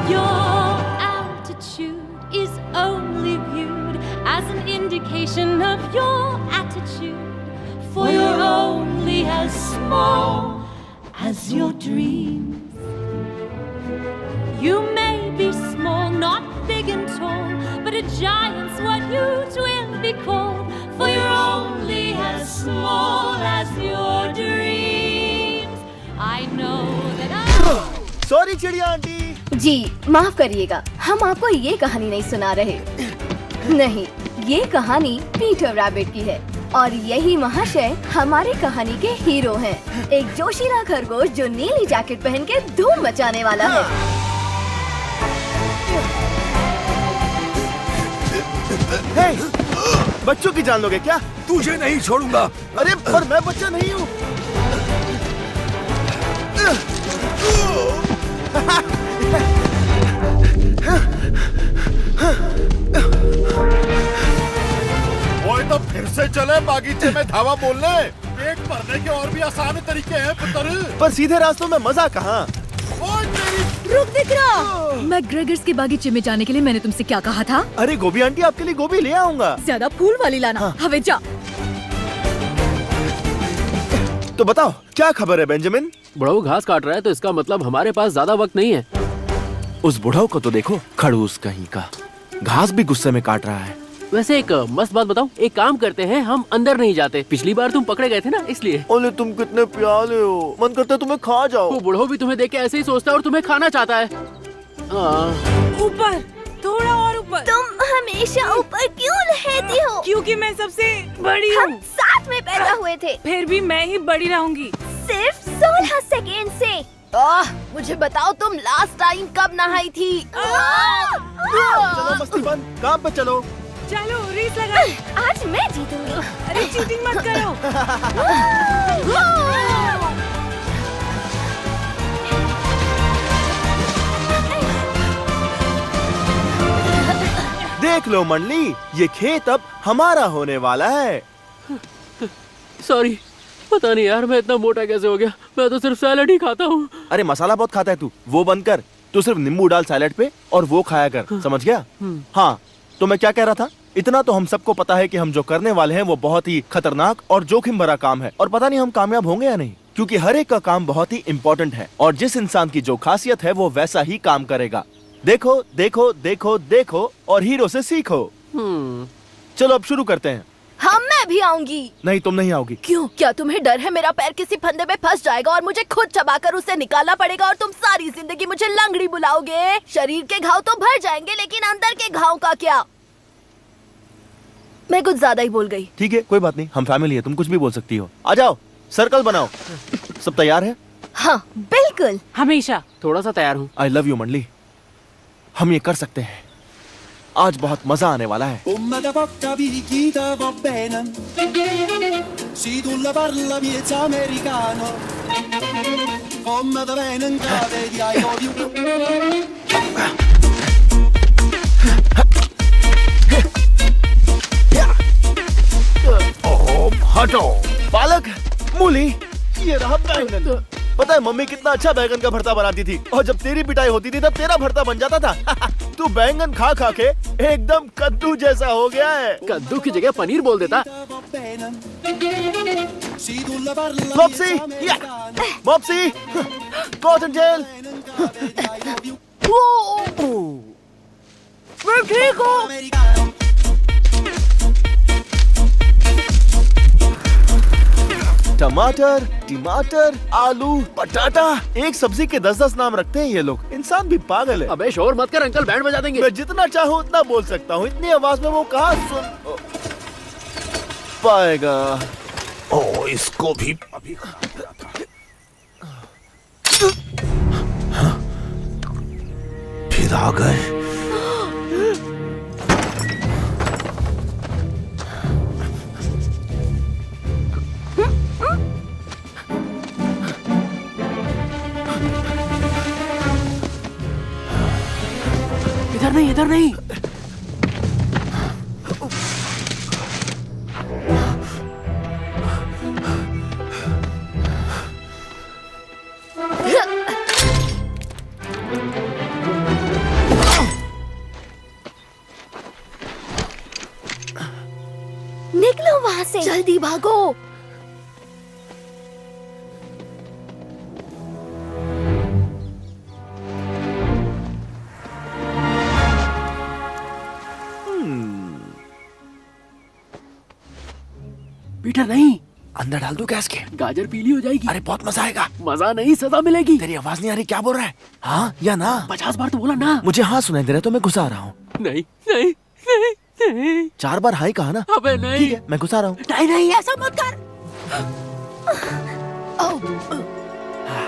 Your altitude is only viewed as an indication of your attitude, for you're only as small as your dreams. You may be small, not big and tall, but a giant's what you will be called, for you're only as small as your dreams. I know that sorry चिड़िया aunty. जी माफ करिएगा, हम आपको ये कहानी नहीं सुना रहे। नहीं, ये कहानी पीटर रैबिट की है और यही महाशय हमारी कहानी के हीरो हैं। एक जोशीला खरगोश जो नीली जैकेट पहन के धूम मचाने वाला है। हे, बच्चों की जान लोगे क्या? तुझे नहीं छोड़ूंगा। अरे पर मैं बच्चा नहीं हूँ। वो तो फिर से चले बागीचे में धावा बोलने। पेट भरने के और भी आसान तरीके हैं पुत्र। पर सीधे रास्तों में मजा कहाँ? रुक दिकरा, मैं ग्रेगर्स के बागीचे में जाने के लिए मैंने तुमसे क्या कहा था? अरे गोभी आंटी आपके लिए गोभी ले आऊंगा। ज्यादा फूल वाली लाना। हाँ। हवे जा। तो बताओ क्या खबर है बेंजामिन? बुढ़ऊ घास काट रहा है तो इसका मतलब हमारे पास ज्यादा वक्त नहीं है। उस बुढ़ऊ को तो देखो, खड़ूस कहीं का, घास भी गुस्से में काट रहा है। वैसे एक मस्त बात बताऊं, एक काम करते हैं, हम अंदर नहीं जाते। पिछली बार तुम पकड़े गए थे ना, इसलिए। ओले तुम कितने प्यारे हो, मन करता है तुम्हें खा जाओ। वो बुढ़ऊ भी तुम्हें देख के ऐसे ही सोचता है और तुम्हें खाना चाहता है। ऊपर, थोड़ा और ऊपर। तुम हमेशा ऊपर क्यों रहती हो? क्योंकि मैं सबसे बड़ी हम हूँ। साथ में पैदा हुए थे। फिर भी मैं ही बड़ी रहूंगी। सिर्फ 16 सेकेंड से। मुझे बताओ तुम लास्ट टाइम कब नहाई थी? चलो मस्ती बंद, काम पे चलो। चलो रेस लगा। आज मैं जीतूंगी। अरे चीटिंग मत करो। देख लो मंडली, ये खेत अब हमारा होने वाला है। सॉरी, पता नहीं यार मैं इतना मोटा कैसे हो गया। मैं तो सिर्फ सैलेड ही खाता हूँ। अरे मसाला बहुत खाता है तू, वो बंद कर। तू सिर्फ नींबू डाल सैलेड पे और वो खाया कर, समझ गया? हाँ, तो मैं क्या कह रहा था, इतना तो हम सबको पता है कि हम जो करने वाले हैं वो बहुत ही खतरनाक और जोखिम भरा काम है, और पता नहीं हम कामयाब होंगे या नहीं, क्योंकि हर एक का काम बहुत ही इम्पोर्टेंट है और जिस इंसान की जो खासियत है वो वैसा ही काम करेगा। देखो देखो देखो देखो और हीरो से सीखो। चलो अब शुरू करते हैं। हाँ मैं भी आऊंगी। नहीं, तुम नहीं आओगी। क्यों? क्या तुम्हें डर है मेरा पैर किसी फंदे में फंस जाएगा और मुझे खुद चबाकर उसे निकालना पड़ेगा और तुम सारी जिंदगी मुझे लंगड़ी बुलाओगे? शरीर के घाव तो भर जाएंगे लेकिन अंदर के घाव का क्या? मैं कुछ ज्यादा ही बोल गई। ठीक है, कोई बात नहीं, हम फैमिली है, तुम कुछ भी बोल सकती हो। आ जाओ, सर्कल बनाओ। सब तैयार है? हाँ बिल्कुल। हमेशा। थोड़ा सा तैयार हूँ। आई लव यू मंडली, हम ये कर सकते हैं। आज बहुत मजा आने वाला है। Come da porca picchita va bene. Si tu la parla miezza americano. Come da bene in cave di I love you. हटो बालक। मूली, ये रहा बैंगन। पता है मम्मी कितना अच्छा बैंगन का भरता बनाती थी, और जब तेरी पिटाई होती थी तब तेरा भरता बन जाता था। तू बैंगन खा खा के एकदम कद्दू जैसा हो गया है। कद्दू की जगह पनीर बोल देता। मॉप्सी, मॉप्सी, कॉटन जेल। मैं ठीक हूँ। टमाटर, टमाटर, आलू, पटाटा, एक सब्जी के 10-10 नाम रखते हैं ये लोग। इंसान भी पागल है। अबे शोर मत कर, अंकल बैंड बजा देंगे। मैं जितना चाहूँ उतना बोल सकता हूँ, इतनी आवाज में वो कहाँ सुन पाएगा। ओ, इसको भी अभी फिर आ गए। इधर नहीं, इधर नहीं। भागो वहाँ से, जल्दी भागो। पीटर नहीं, अंदर डाल दो गैस के। गाजर पीली हो जाएगी। अरे बहुत मजा आएगा। मजा नहीं, सजा मिलेगी। तेरी आवाज नहीं आ रही, क्या बोल रहा है? हाँ या ना? 50 बार तो बोला ना। मुझे हाँ सुनाई दे रहा है तो मैं घुसा रहा हूँ। नहीं नहीं नहीं नहीं। 4 बार हाँ ही कहा ना। अबे नहीं। ठीक है, मैं घुसा रहा हूँ। नहीं नहीं, ऐसा मत कर।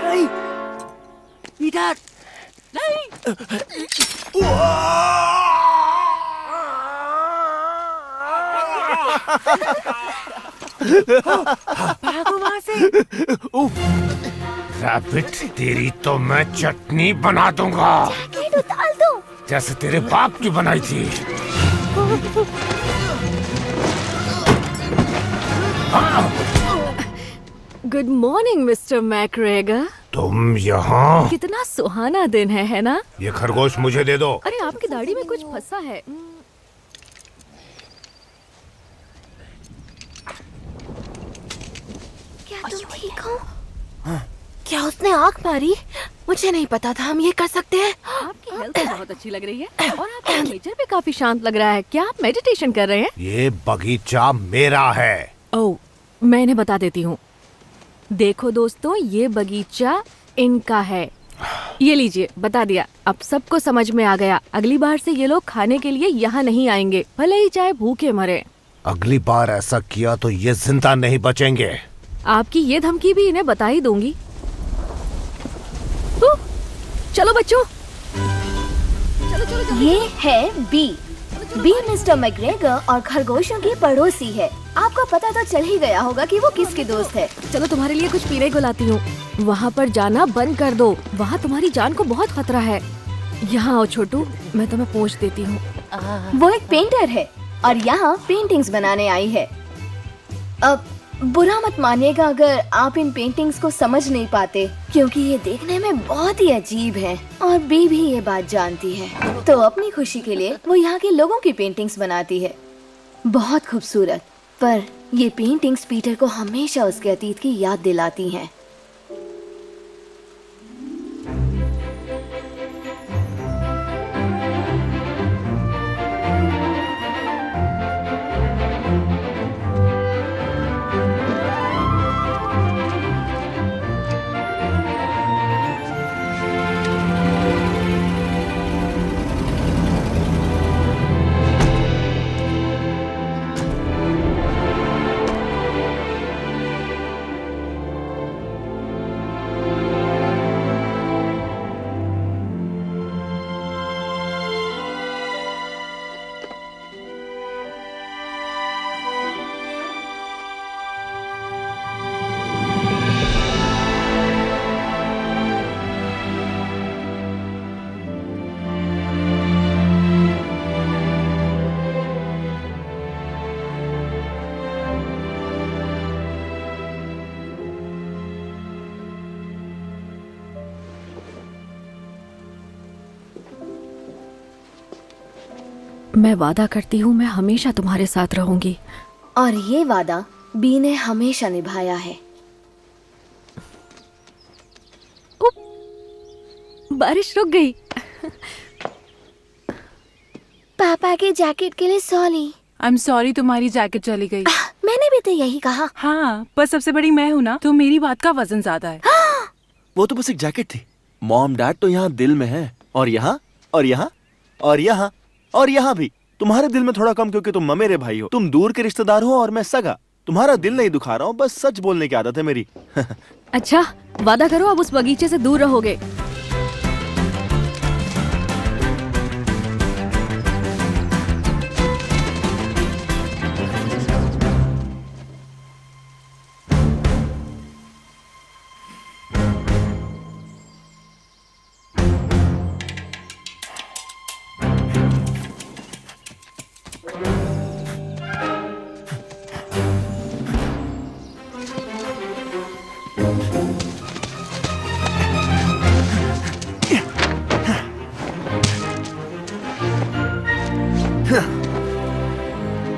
नहीं पीटर, नहीं। भागो वहाँ से। रैबिट, तेरी तो मैं चटनी बना दूंगा, डाल दो। जैसे तेरे बाप की बनाई थी। Good morning mister McGregor. तुम यहाँ? कितना सुहाना दिन है ना? ये खरगोश मुझे दे दो। अरे आपकी दाढ़ी में कुछ फंसा है। क्या तुम ठीक हो? क्या उसने आँख मारी? मुझे नहीं पता था हम ये कर सकते हैं। आपकी हेल्थ बहुत अच्छी लग रही है और आपका नेचर भी काफी शांत लग रहा है। क्या आप मेडिटेशन कर रहे हैं? ये बगीचा मेरा है। ओह, मैं इन्हें बता देती हूँ। देखो दोस्तों, ये बगीचा इनका है। ये लीजिए, बता दिया। अब सबको समझ में आ गया। अगली बार से ये लोग खाने के लिए यहाँ नहीं आएंगे, भले ही चाहे भूखे मरे। अगली बार ऐसा किया तो ये जिंदा नहीं बचेंगे। आपकी ये धमकी भी इन्हें बता ही दूंगी। चलो बच्चों, चलो चलो चलो। ये है बी। बी मिस्टर मैकग्रेगर और खरगोशों की पड़ोसी है। आपको पता तो चल ही गया होगा कि वो किसकी दोस्त है। चलो तुम्हारे लिए कुछ पीने को लाती हूँ। वहाँ पर जाना बंद कर दो, वहाँ तुम्हारी जान को बहुत खतरा है। यहाँ आओ छोटू, मैं तुम्हें पहुँच देती हूँ। वो एक पेंटर है और यहाँ पेंटिंग्स बनाने आई है। अब बुरा मत मानिएगा अगर आप इन पेंटिंग्स को समझ नहीं पाते, क्योंकि ये देखने में बहुत ही अजीब हैं और बी भी ये बात जानती है। तो अपनी खुशी के लिए वो यहाँ के लोगों की पेंटिंग्स बनाती है। बहुत खूबसूरत, पर ये पेंटिंग्स पीटर को हमेशा उसके अतीत की याद दिलाती हैं। मैं वादा करती हूँ मैं हमेशा तुम्हारे साथ रहूंगी। और ये वादा बी ने हमेशा निभाया है। बारिश रुक गई। पापा के जैकेट के लिए सॉरी। आई एम सॉरी, तुम्हारी जैकेट चली गई। मैंने भी तो यही कहा। हाँ, पर सबसे बड़ी मैं हूँ ना, तो मेरी बात का वजन ज्यादा है। वो तो बस एक जैकेट थी। मॉम डैड तो यहाँ दिल में है, और यहाँ और यहाँ और यहाँ और यहाँ भी। तुम्हारे दिल में थोड़ा कम, क्योंकि तुम ममेरे भाई हो। तुम दूर के रिश्तेदार हो और मैं सगा। तुम्हारा दिल नहीं दुखा रहा हूँ, बस सच बोलने की आदत है मेरी। अच्छा, वादा करो अब उस बगीचे से दूर रहोगे।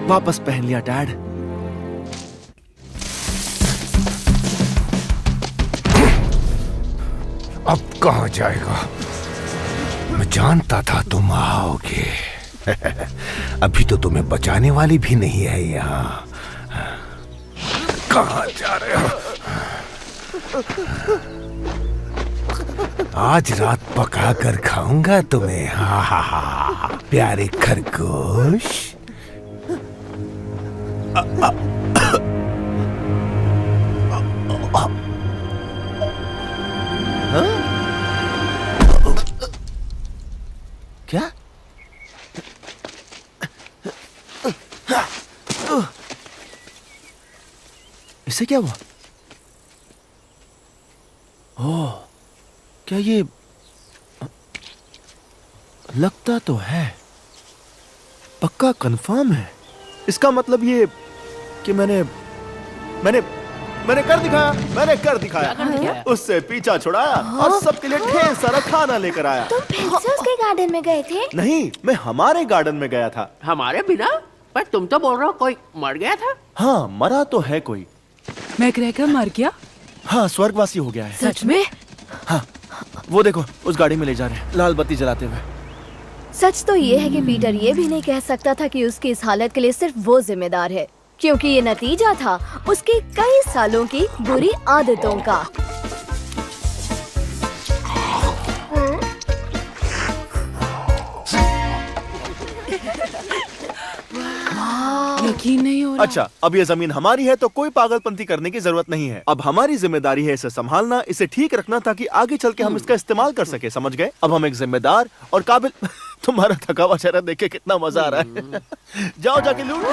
वापस पहन लिया डैड। कहाँ जाएगा? मैं जानता था तुम आओगे। अभी तो तुम्हें बचाने वाली भी नहीं है यहाँ। कहाँ जा रहे हो? आज रात पका कर खाऊंगा तुम्हें। हा हा हा, प्यारे खरगोश। क्या? इसे क्या हुआ? ओह, क्या ये लगता तो है, पक्का कंफर्म है। इसका मतलब ये कि मैंने कर दिखाया। मैंने कर दिखाया। उससे पीछा छुड़ाया और सबके लिए ढेर सारा खाना लेकर आया। तुम फिर से उसके गार्डन में गए थे? नहीं, मैं हमारे गार्डन में गया था। हमारे बिना? पर तुम तो बोल रहे हो कोई मर गया था। हाँ, मरा तो है कोई। मैग्रेगर मर गया? हाँ, स्वर्गवासी हो गया है। सच में? हाँ, वो देखो उस गाड़ी में ले जा रहे हैं, लाल बत्ती जलाते हुए। सच तो ये है कि पीटर ये भी नहीं कह सकता था कि उसकी इस हालत के लिए सिर्फ वो जिम्मेदार है, क्योंकि ये नतीजा था उसकी कई सालों की बुरी आदतों का। यकीन नहीं हो रहा। अच्छा, अब ये जमीन हमारी है तो कोई पागलपंती करने की जरूरत नहीं है। अब हमारी जिम्मेदारी है इसे संभालना, इसे ठीक रखना, ताकि आगे चल के हम इसका इस्तेमाल कर सके। समझ गए? अब हम एक जिम्मेदार और काबिल तुम्हारा थका हुआ चेहरा देख के कितना मजा आ रहा है। जाओ जाके लूट लो।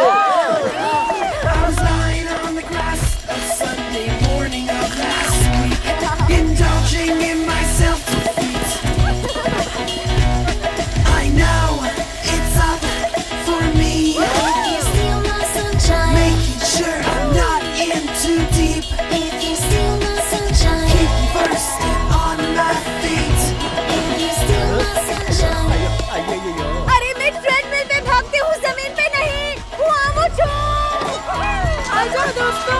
अरे मैं ट्रेडमिल पे भागती हूँ, जमीन पे नहीं। वो आजा दोस्तों।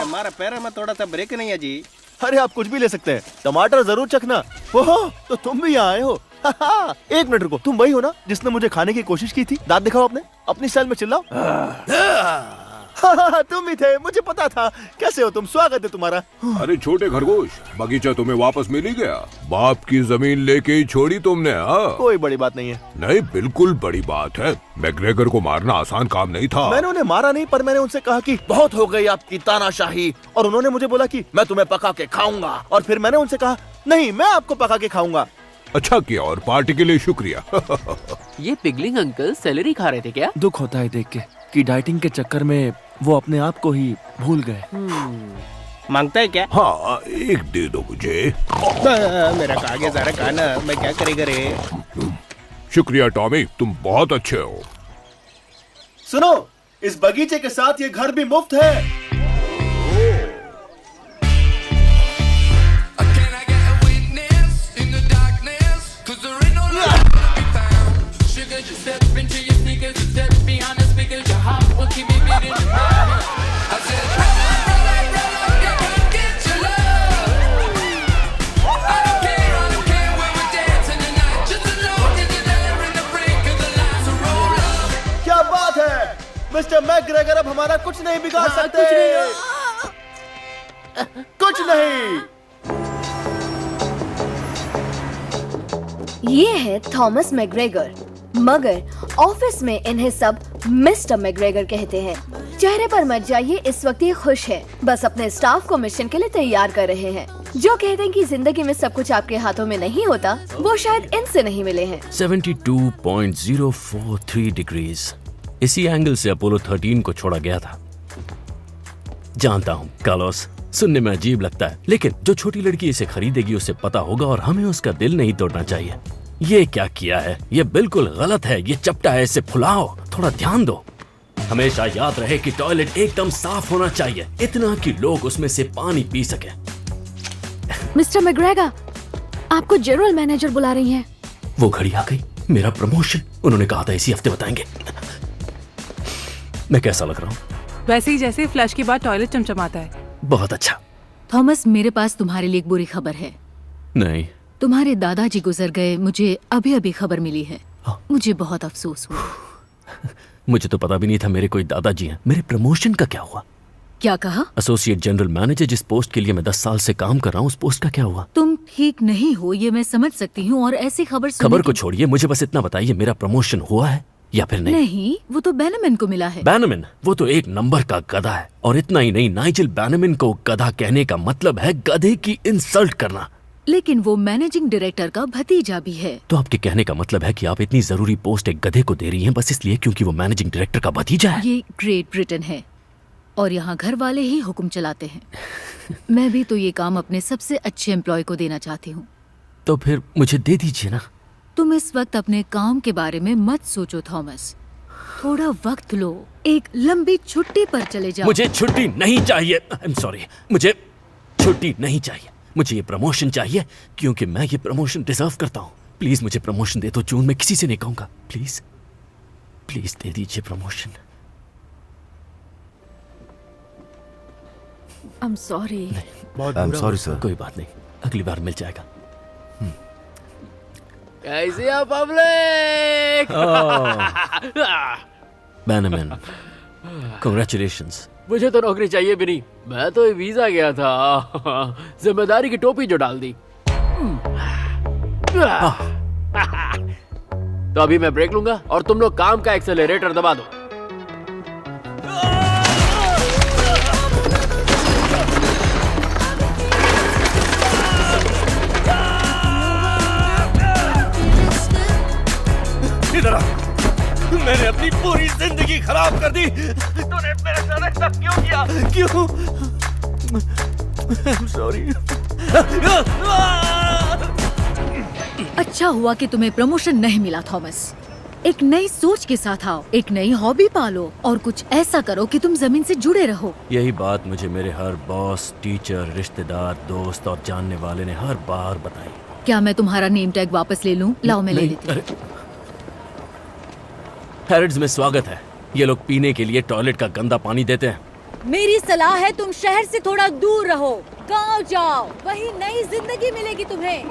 हमारा पैर में थोड़ा सा ब्रेक नहीं है जी। अरे आप कुछ भी ले सकते हैं, टमाटर जरूर चखना। ओहो, तो तुम भी यहाँ आए हो। एक मिनट रुको, तुम वही हो ना जिसने मुझे खाने की कोशिश की थी? दांत दिखाओ अपनी स्टाइल में चिल्लाओ। तुम ही थे, मुझे पता था। कैसे हो तुम? स्वागत है तुम्हारा। अरे छोटे खरगोश, बगीचा तुम्हें वापस मिल ही गया। बाप की जमीन लेके ही छोड़ी तुमने। हाँ, कोई बड़ी बात नहीं है। नहीं, बिल्कुल बड़ी बात है। मैग्रेगर को मारना आसान काम नहीं था। मैंने उन्हें मारा नहीं, पर मैंने उनसे कहा कि बहुत हो गई आपकी तानाशाही, और उन्होंने मुझे बोला कि मैं तुम्हें पका के खाऊंगा, और फिर मैंने उनसे कहा नहीं, मैं आपको पका के खाऊंगा। अच्छा किया, और पार्टी के लिए शुक्रिया। ये पिगलिंग अंकल सैलरी खा रहे थे क्या? दुख होता है देख के कि डाइटिंग के चक्कर में वो अपने आप को ही भूल गए। मांगता है क्या? हाँ, एक दे दो मुझे। मेरा कागे सारा खाना मैं क्या करेगा रे। शुक्रिया टॉमी, तुम बहुत अच्छे हो। सुनो, इस बगीचे के साथ ये घर भी मुफ्त है। क्या बात है मिस्टर मैग्रेगर, अब हमारा कुछ नहीं बिगाड़ सकते। कुछ नहीं। ये है थॉमस मैग्रेगर, मगर ऑफिस में इन्हें सब मिस्टर मैग्रेगर कहते हैं। चेहरे पर मत जाइए, इस वक्त ये खुश है, बस अपने स्टाफ को मिशन के लिए तैयार कर रहे हैं। जो कहते हैं कि जिंदगी में सब कुछ आपके हाथों में नहीं होता, वो शायद इनसे नहीं मिले हैं। 72.043 डिग्रीज, इसी एंगल से अपोलो 13 को छोड़ा गया था। जानता हूँ कार्लोस, सुनने में अजीब लगता है, लेकिन जो छोटी लड़की इसे खरीदेगी उसे पता होगा और हमें उसका दिल नहीं तोड़ना चाहिए। ये क्या किया है? ये बिल्कुल गलत है, ये चपटा है, इसे फुलाओ, थोड़ा ध्यान दो। हमेशा याद रहे कि टॉयलेट एकदम साफ होना चाहिए, इतना कि लोग उसमें से पानी पी सके। मिस्टर मैग्रेगर, आपको जनरल मैनेजर बुला रही हैं। वो घड़ी आ गई, मेरा प्रमोशन। उन्होंने कहा था इसी हफ्ते बताएंगे। मैं कैसा लग रहा हूँ? वैसे ही जैसे फ्लश के बाद टॉयलेट चमचमाता है। बहुत अच्छा। थॉमस, मेरे पास तुम्हारे लिए एक बुरी खबर है। नहीं। तुम्हारे दादाजी गुजर गए, मुझे अभी अभी खबर मिली है। मुझे बहुत अफसोस हुआ। मुझे तो पता भी नहीं था मेरे कोई दादाजी हैं। मेरे प्रमोशन का क्या हुआ? क्या कहा? एसोसिएट जनरल मैनेजर, जिस पोस्ट के लिए मैं 10 साल से काम कर रहा हूँ, उस पोस्ट का क्या हुआ? तुम ठीक नहीं हो, ये मैं समझ सकती हूँ, और ऐसी खबर को छोड़िए, मुझे बस इतना बताइए, मेरा प्रमोशन हुआ है या फिर नहीं? नहीं, वो तो बैनमैन को मिला है। बैनमैन? वो तो एक नंबर का गधा है। और इतना ही नहीं, नाइजेल बैनमैन को गधा कहने का मतलब है गधे की इंसल्ट करना। लेकिन वो मैनेजिंग डायरेक्टर का भतीजा भी है। तो आपके कहने का मतलब है कि आप इतनी जरूरी पोस्ट एक गधे को दे रही हैं बस इसलिए क्योंकि वो मैनेजिंग डायरेक्टर का भतीजा है? ये ग्रेट ब्रिटेन है और यहाँ घर वाले ही हुक्म चलाते हैं। मैं भी तो ये काम अपने सबसे अच्छे एम्प्लॉय को देना चाहती हूँ। तो फिर मुझे दे दीजिए ना। तुम इस वक्त अपने काम के बारे में मत सोचो थॉमस, थोड़ा वक्त लो, एक लंबी छुट्टी पर चले जाओ। मुझे छुट्टी नहीं चाहिए। आई एम सॉरी, मुझे छुट्टी नहीं चाहिए। मुझे ये प्रमोशन चाहिए क्योंकि मैं ये प्रमोशन डिजर्व करता हूँ। प्लीज मुझे प्रमोशन दे दो जून, मैं किसी से नहीं कहूंगा। प्लीज प्लीज दे दीजिए promotion. I am sorry. I am sorry sir. कोई बात नहीं, अगली बार मिल जाएगा। कैसे आप पब्लिक? बैनमैन, कांग्रेचुलेशंस। मुझे तो नौकरी चाहिए भी नहीं, मैं तो वीजा गया था। जिम्मेदारी की टोपी जो डाल दी। तो अभी मैं ब्रेक लूंगा और तुम लोग काम का एक्सेलरेटर दबा दो। इधर आ। मैंने अपनी पूरी जिंदगी खराब कर दी। तूने मेरे साथ ऐसा क्यों किया? क्यों? I'm sorry। अच्छा हुआ कि तुम्हें प्रमोशन नहीं मिला थॉमस। एक नई सोच के साथ आओ, एक नई हॉबी पालो और कुछ ऐसा करो कि तुम जमीन से जुड़े रहो। यही बात मुझे मेरे हर बॉस, टीचर, रिश्तेदार, दोस्त और जानने वाले ने हर बार बताई। क्या मैं तुम्हारा नेम टैग वापस ले लूं? लाओ मैं ले लेती हूँ। हैरिड्स में स्वागत है। ये लोग पीने के लिए टॉयलेट का गंदा पानी देते हैं। मेरी सलाह है तुम शहर से थोड़ा दूर रहो, गांव जाओ, वही नई जिंदगी मिलेगी तुम्हें।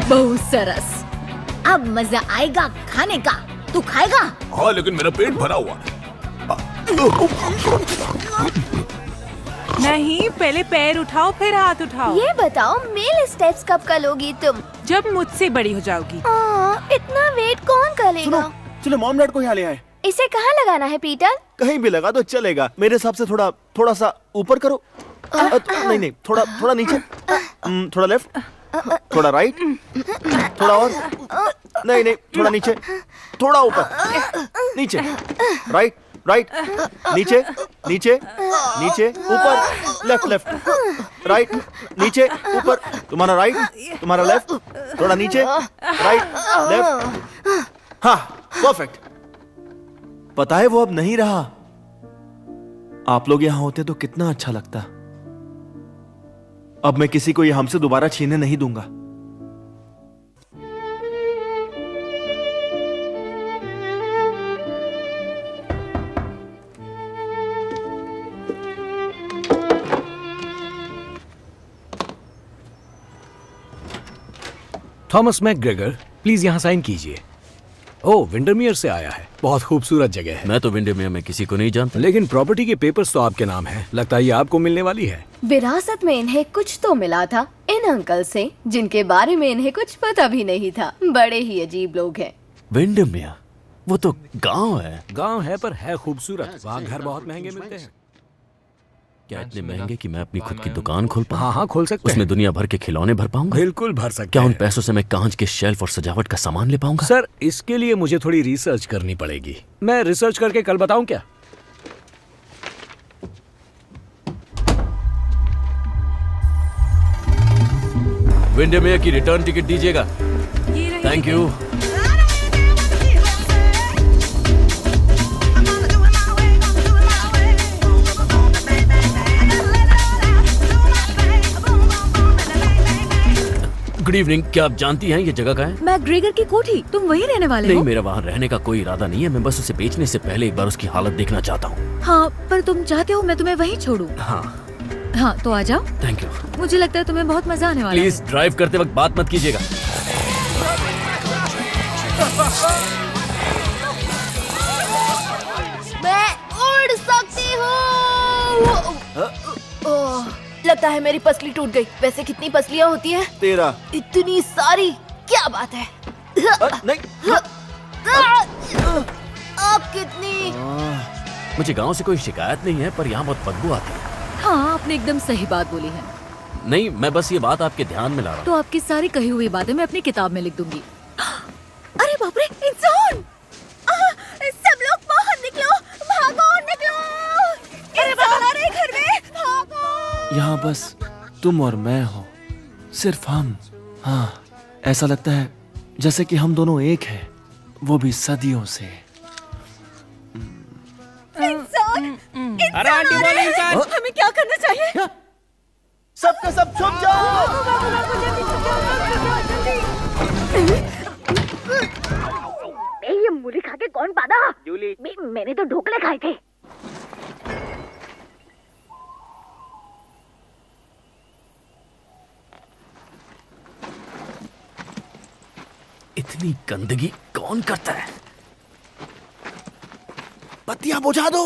बहुत सरस, अब मजा आएगा खाने का। तू खाएगा? हाँ, लेकिन मेरा पेट भरा हुआ। नहीं, पहले पैर उठाओ फिर हाथ उठाओ। ये बताओ मेल स्टेप्स कब करोगी तुम? जब मुझसे बड़ी हो जाओगी। इतना वेट कौन करेगा? चलो मॉम डैड को यहाँ ले आए। इसे कहाँ लगाना है पीटर? कहीं भी लगा दो चलेगा। मेरे हिसाब से थोड़ा सा ऊपर करो। नहीं, थोड़ा नीचे, थोड़ा लेफ्ट, थोड़ा राइट, थोड़ा और, नहीं, थोड़ा नीचे, थोड़ा ऊपर, नीचे, राइट, नीचे, ऊपर, लेफ्ट, राइट, नीचे, ऊपर, तुम्हारा राइट, तुम्हारा लेफ्ट, थोड़ा नीचे, राइट, लेफ्ट। हाँ, परफेक्ट। पता है वो अब नहीं रहा। आप लोग यहाँ होते तो कितना अच्छा लगता। अब मैं किसी को ये हमसे दोबारा छीनने नहीं दूंगा। थॉमस मैकग्रेगर, प्लीज यहाँ साइन कीजिए। ओह, विंडरमियर से आया है। बहुत खूबसूरत जगह है। मैं तो विंडरमियर में किसी को नहीं जानता। लेकिन प्रॉपर्टी के पेपर्स तो आपके नाम है। लगता है ये आपको मिलने वाली है। विरासत में इन्हें कुछ तो मिला था इन अंकल से, जिनके बारे में इन्हें कुछ पता भी नहीं था। बड़े ही अजीब लोग हैं। विंडरमियर, वो तो गांव है। गांव है पर है खूबसूरत। वहाँ घर बहुत महंगे मिलते हैं। क्या इतने महंगे कि मैं अपनी खुद की दुकान खोल पाऊँ? हाँ, खोल सकते हैं। उसमें दुनिया भर के खिलौने भर पाऊंगा? बिल्कुल भर सकते क्या हैं। उन पैसों से मैं कांच के शेल्फ और सजावट का सामान ले पाऊंगा? सर, इसके लिए मुझे थोड़ी रिसर्च करनी पड़ेगी। मैं रिसर्च करके कल बताऊं क्या? विंडमेयर की रिटर्न टिकट दीजिएगा। Thank you. Good evening. क्या आप जानती हैं ये जगह कहाँ है? मैकग्रेगर की कोठी। तुम वहीं रहने वाले नहीं, हो? मेरा वहाँ रहने का कोई इरादा नहीं है। मैं बस उसे बेचने से पहले एक बार उसकी हालत देखना चाहता हूँ। हाँ, पर तुम चाहते हो मैं तुम्हें वहीं छोड़ूं? हाँ, तो आ जाओ। Thank you. मुझे लगता है तुम्हें बहुत मजा आने वाला है। प्लीज ड्राइव करते वक्त बात मत कीजिएगा। मैं उड़ सकती हूँ। लगता है मेरी पसली टूट गई। वैसे कितनी पसलियाँ होती हैं? 13। इतनी सारी, क्या बात है। नहीं। अब कितनी? मुझे गांव से कोई शिकायत नहीं है, पर यहाँ बहुत बदबू आती है। हाँ, आपने एकदम सही बात बोली है। नहीं, मैं बस ये बात आपके ध्यान में ला रहा हूँ। तो आपकी सारी कही हुई बातें मैं अपनी किताब में लिख दूंगी। अरे बाप रे, इंसान! सब लोग बाहर निकलो, भागो, निकलो! इंसान आ रहे हैं घर में, भागो! यहाँ बस तुम और मैं हो, सिर्फ हम। हाँ, ऐसा लगता है जैसे कि हम दोनों एक हैं, वो भी सदियों से। इंसान! अरे आंटी बोले इंसान! हमें क्या करना चाहिए? सबका सब छुप जाओ! ये मूली खा के कौन पादा? जूली। मैंने तो ढोकले खाए थे। इतनी गंदगी कौन करता है? बत्तियां बुझा दो।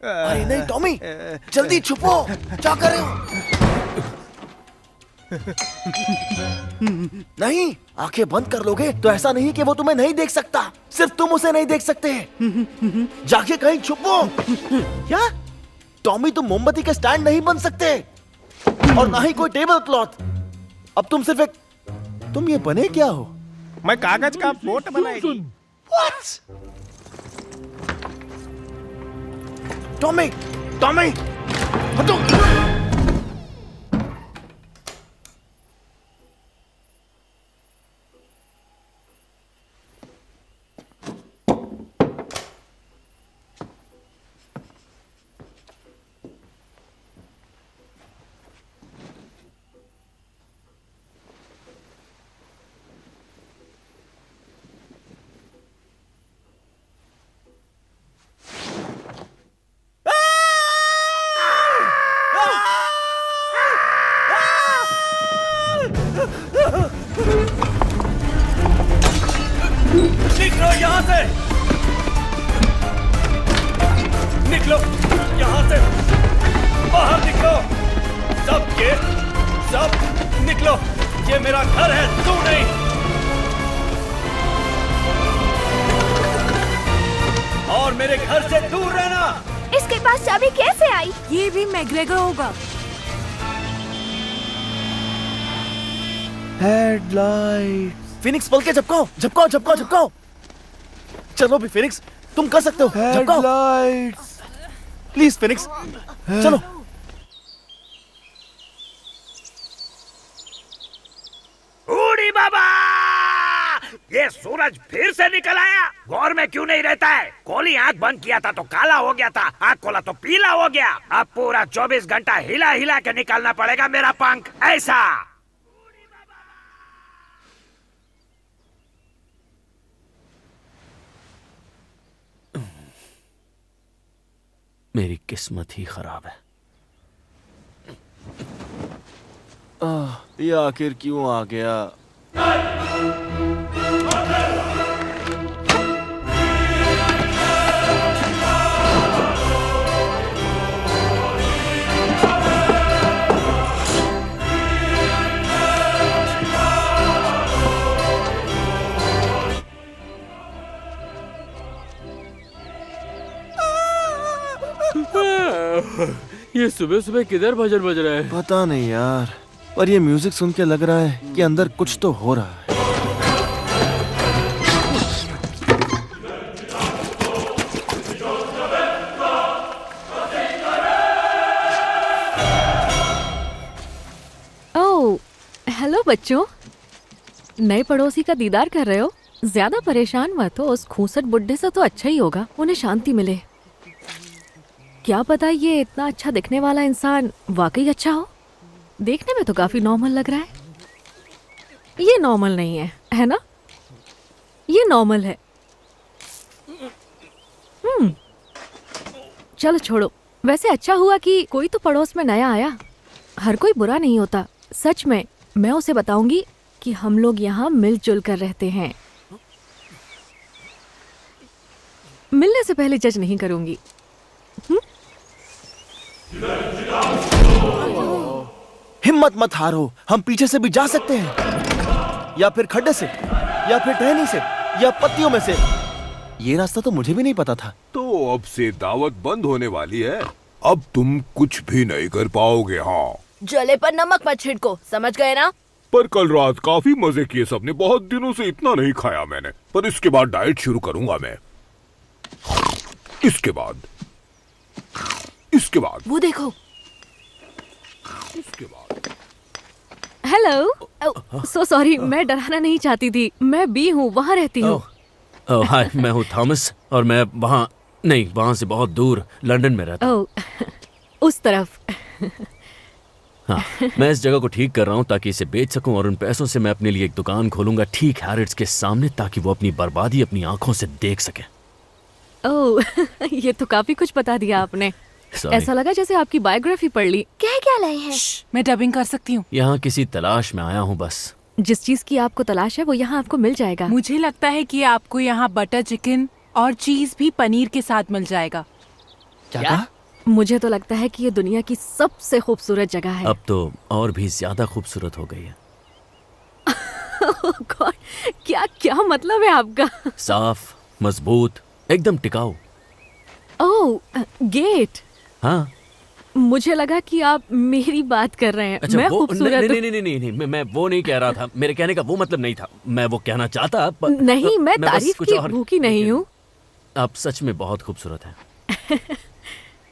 अरे नहीं टॉमी, जल्दी छुपो। क्या कर रहे हो? नहीं, आंखें बंद कर लोगे तो ऐसा नहीं कि वो तुम्हें नहीं देख सकता, सिर्फ तुम उसे नहीं देख सकते। जाके कहीं छुपो। क्या टॉमी, तुम मोमबत्ती के स्टैंड नहीं बन सकते, और ना ही कोई टेबल क्लॉथ। अब तुम सिर्फ एक, तुम ये बने क्या हो? मैं कागज का बोट बनाएगी। टॉमी, टॉमी, हटो। निकलो यहाँ से! निकलो यहाँ से! बाहर निकलो! सब के सब निकलो! ये मेरा घर है, तू नहीं! और मेरे घर से दूर रहना! इसके पास चाबी कैसे आई? ये भी मैकग्रेगर होगा। हेडलाइट। फिनिक्स, पल के झपकाओ, झपकाओ, झपकाओ, झपकाओ। चलो भी फिनिक्स, तुम कर सकते हो। झपकाओ। प्लीज फिनिक्स, चलो। बूढ़ी बाबा, ये सूरज फिर से निकल आया। गौर में क्यों नहीं रहता है? कोली आंख बंद किया था तो काला हो गया था, आंख खोला तो पीला हो गया। अब पूरा 24 घंटा हिला हिला के निकालना पड़ेगा मेरा पंख। ऐसा मेरी किस्मत ही खराब है। ये आखिर क्यों आ गया? ये सुबह सुबह किधर भजन बज रहा है? पता नहीं यार, पर ये म्यूजिक सुन के लग रहा है कि अंदर कुछ तो हो रहा है। ओह, हेलो बच्चों, नए पड़ोसी का दीदार कर रहे हो? ज्यादा परेशान मत हो, उस खूंसट बुड्ढे से तो अच्छा ही होगा, उन्हें शांति मिले। क्या पता ये इतना अच्छा दिखने वाला इंसान वाकई अच्छा हो। देखने में तो काफी नॉर्मल लग रहा है। ये नॉर्मल नहीं है ना? ये नॉर्मल है। चलो छोड़ो। वैसे अच्छा हुआ कि कोई तो पड़ोस में नया आया। हर कोई बुरा नहीं होता। सच में मैं उसे बताऊंगी कि हम लोग यहाँ मिलजुल कर रहते हैं। मिलने से पहले जज नहीं करूंगी। हिम्मत मत हारो, हम पीछे से भी जा सकते हैं, या फिर खड्डे से, या फिर टहनी से, या पत्तियों में से। ये रास्ता तो मुझे भी नहीं पता था। तो अब से दावत बंद होने वाली है। अब तुम कुछ भी नहीं कर पाओगे। हाँ, जले पर नमक मत छिड़को, समझ गए ना? पर कल रात काफी मजे किए सबने। बहुत दिनों से इतना नहीं खाया मैंने, पर इसके बाद डाइट शुरू करूंगा मैं। इसके बाद वो देखो। इसके बाद हेलो, सो सॉरी, मैं डराना नहीं चाहती थी। मैं बी हूँ, वहाँ रहती हूँ। हाय, मैं हूँ थॉमस और मैं वहाँ से बहुत दूर लंदन में रहता हूँ। उस तरफ। हाँ, मैं इस जगह को ठीक कर रहा हूँ ताकि इसे बेच सकूं और उन पैसों से मैं अपने लिए एक दुकान खोलूंगा ठीक हैरिट्स के सामने, ताकि वो अपनी बर्बादी अपनी आंखों से देख सके। ओह, ये तो काफी कुछ बता दिया आपने। ऐसा लगा जैसे आपकी बायोग्राफी पढ़ ली। क्या लाए हैं? मैं डबिंग कर सकती हूँ। यहाँ किसी तलाश में आया हूँ बस। जिस चीज की आपको तलाश है वो यहाँ आपको मिल जाएगा। मुझे लगता है कि आपको यहाँ बटर चिकन और चीज भी पनीर के साथ मिल जाएगा। क्या? मुझे तो लगता है कि ये दुनिया की सबसे खूबसूरत जगह है। अब तो और भी ज्यादा खूबसूरत हो गई है। गॉड, क्या मतलब है आपका? साफ, मजबूत, एकदम टिकाऊ। ओह, गेट। हाँ, मुझे लगा कि आप मेरी बात कर रहे हैं। अच्छा, मैं वो खूबसूरत नहीं, मैं वो नहीं कह रहा था। मेरे कहने का वो मतलब नहीं था। मैं वो कहना चाहता नहीं, मैं तारीफ की भूखी नहीं हूँ। आप सच में बहुत खूबसूरत हैं।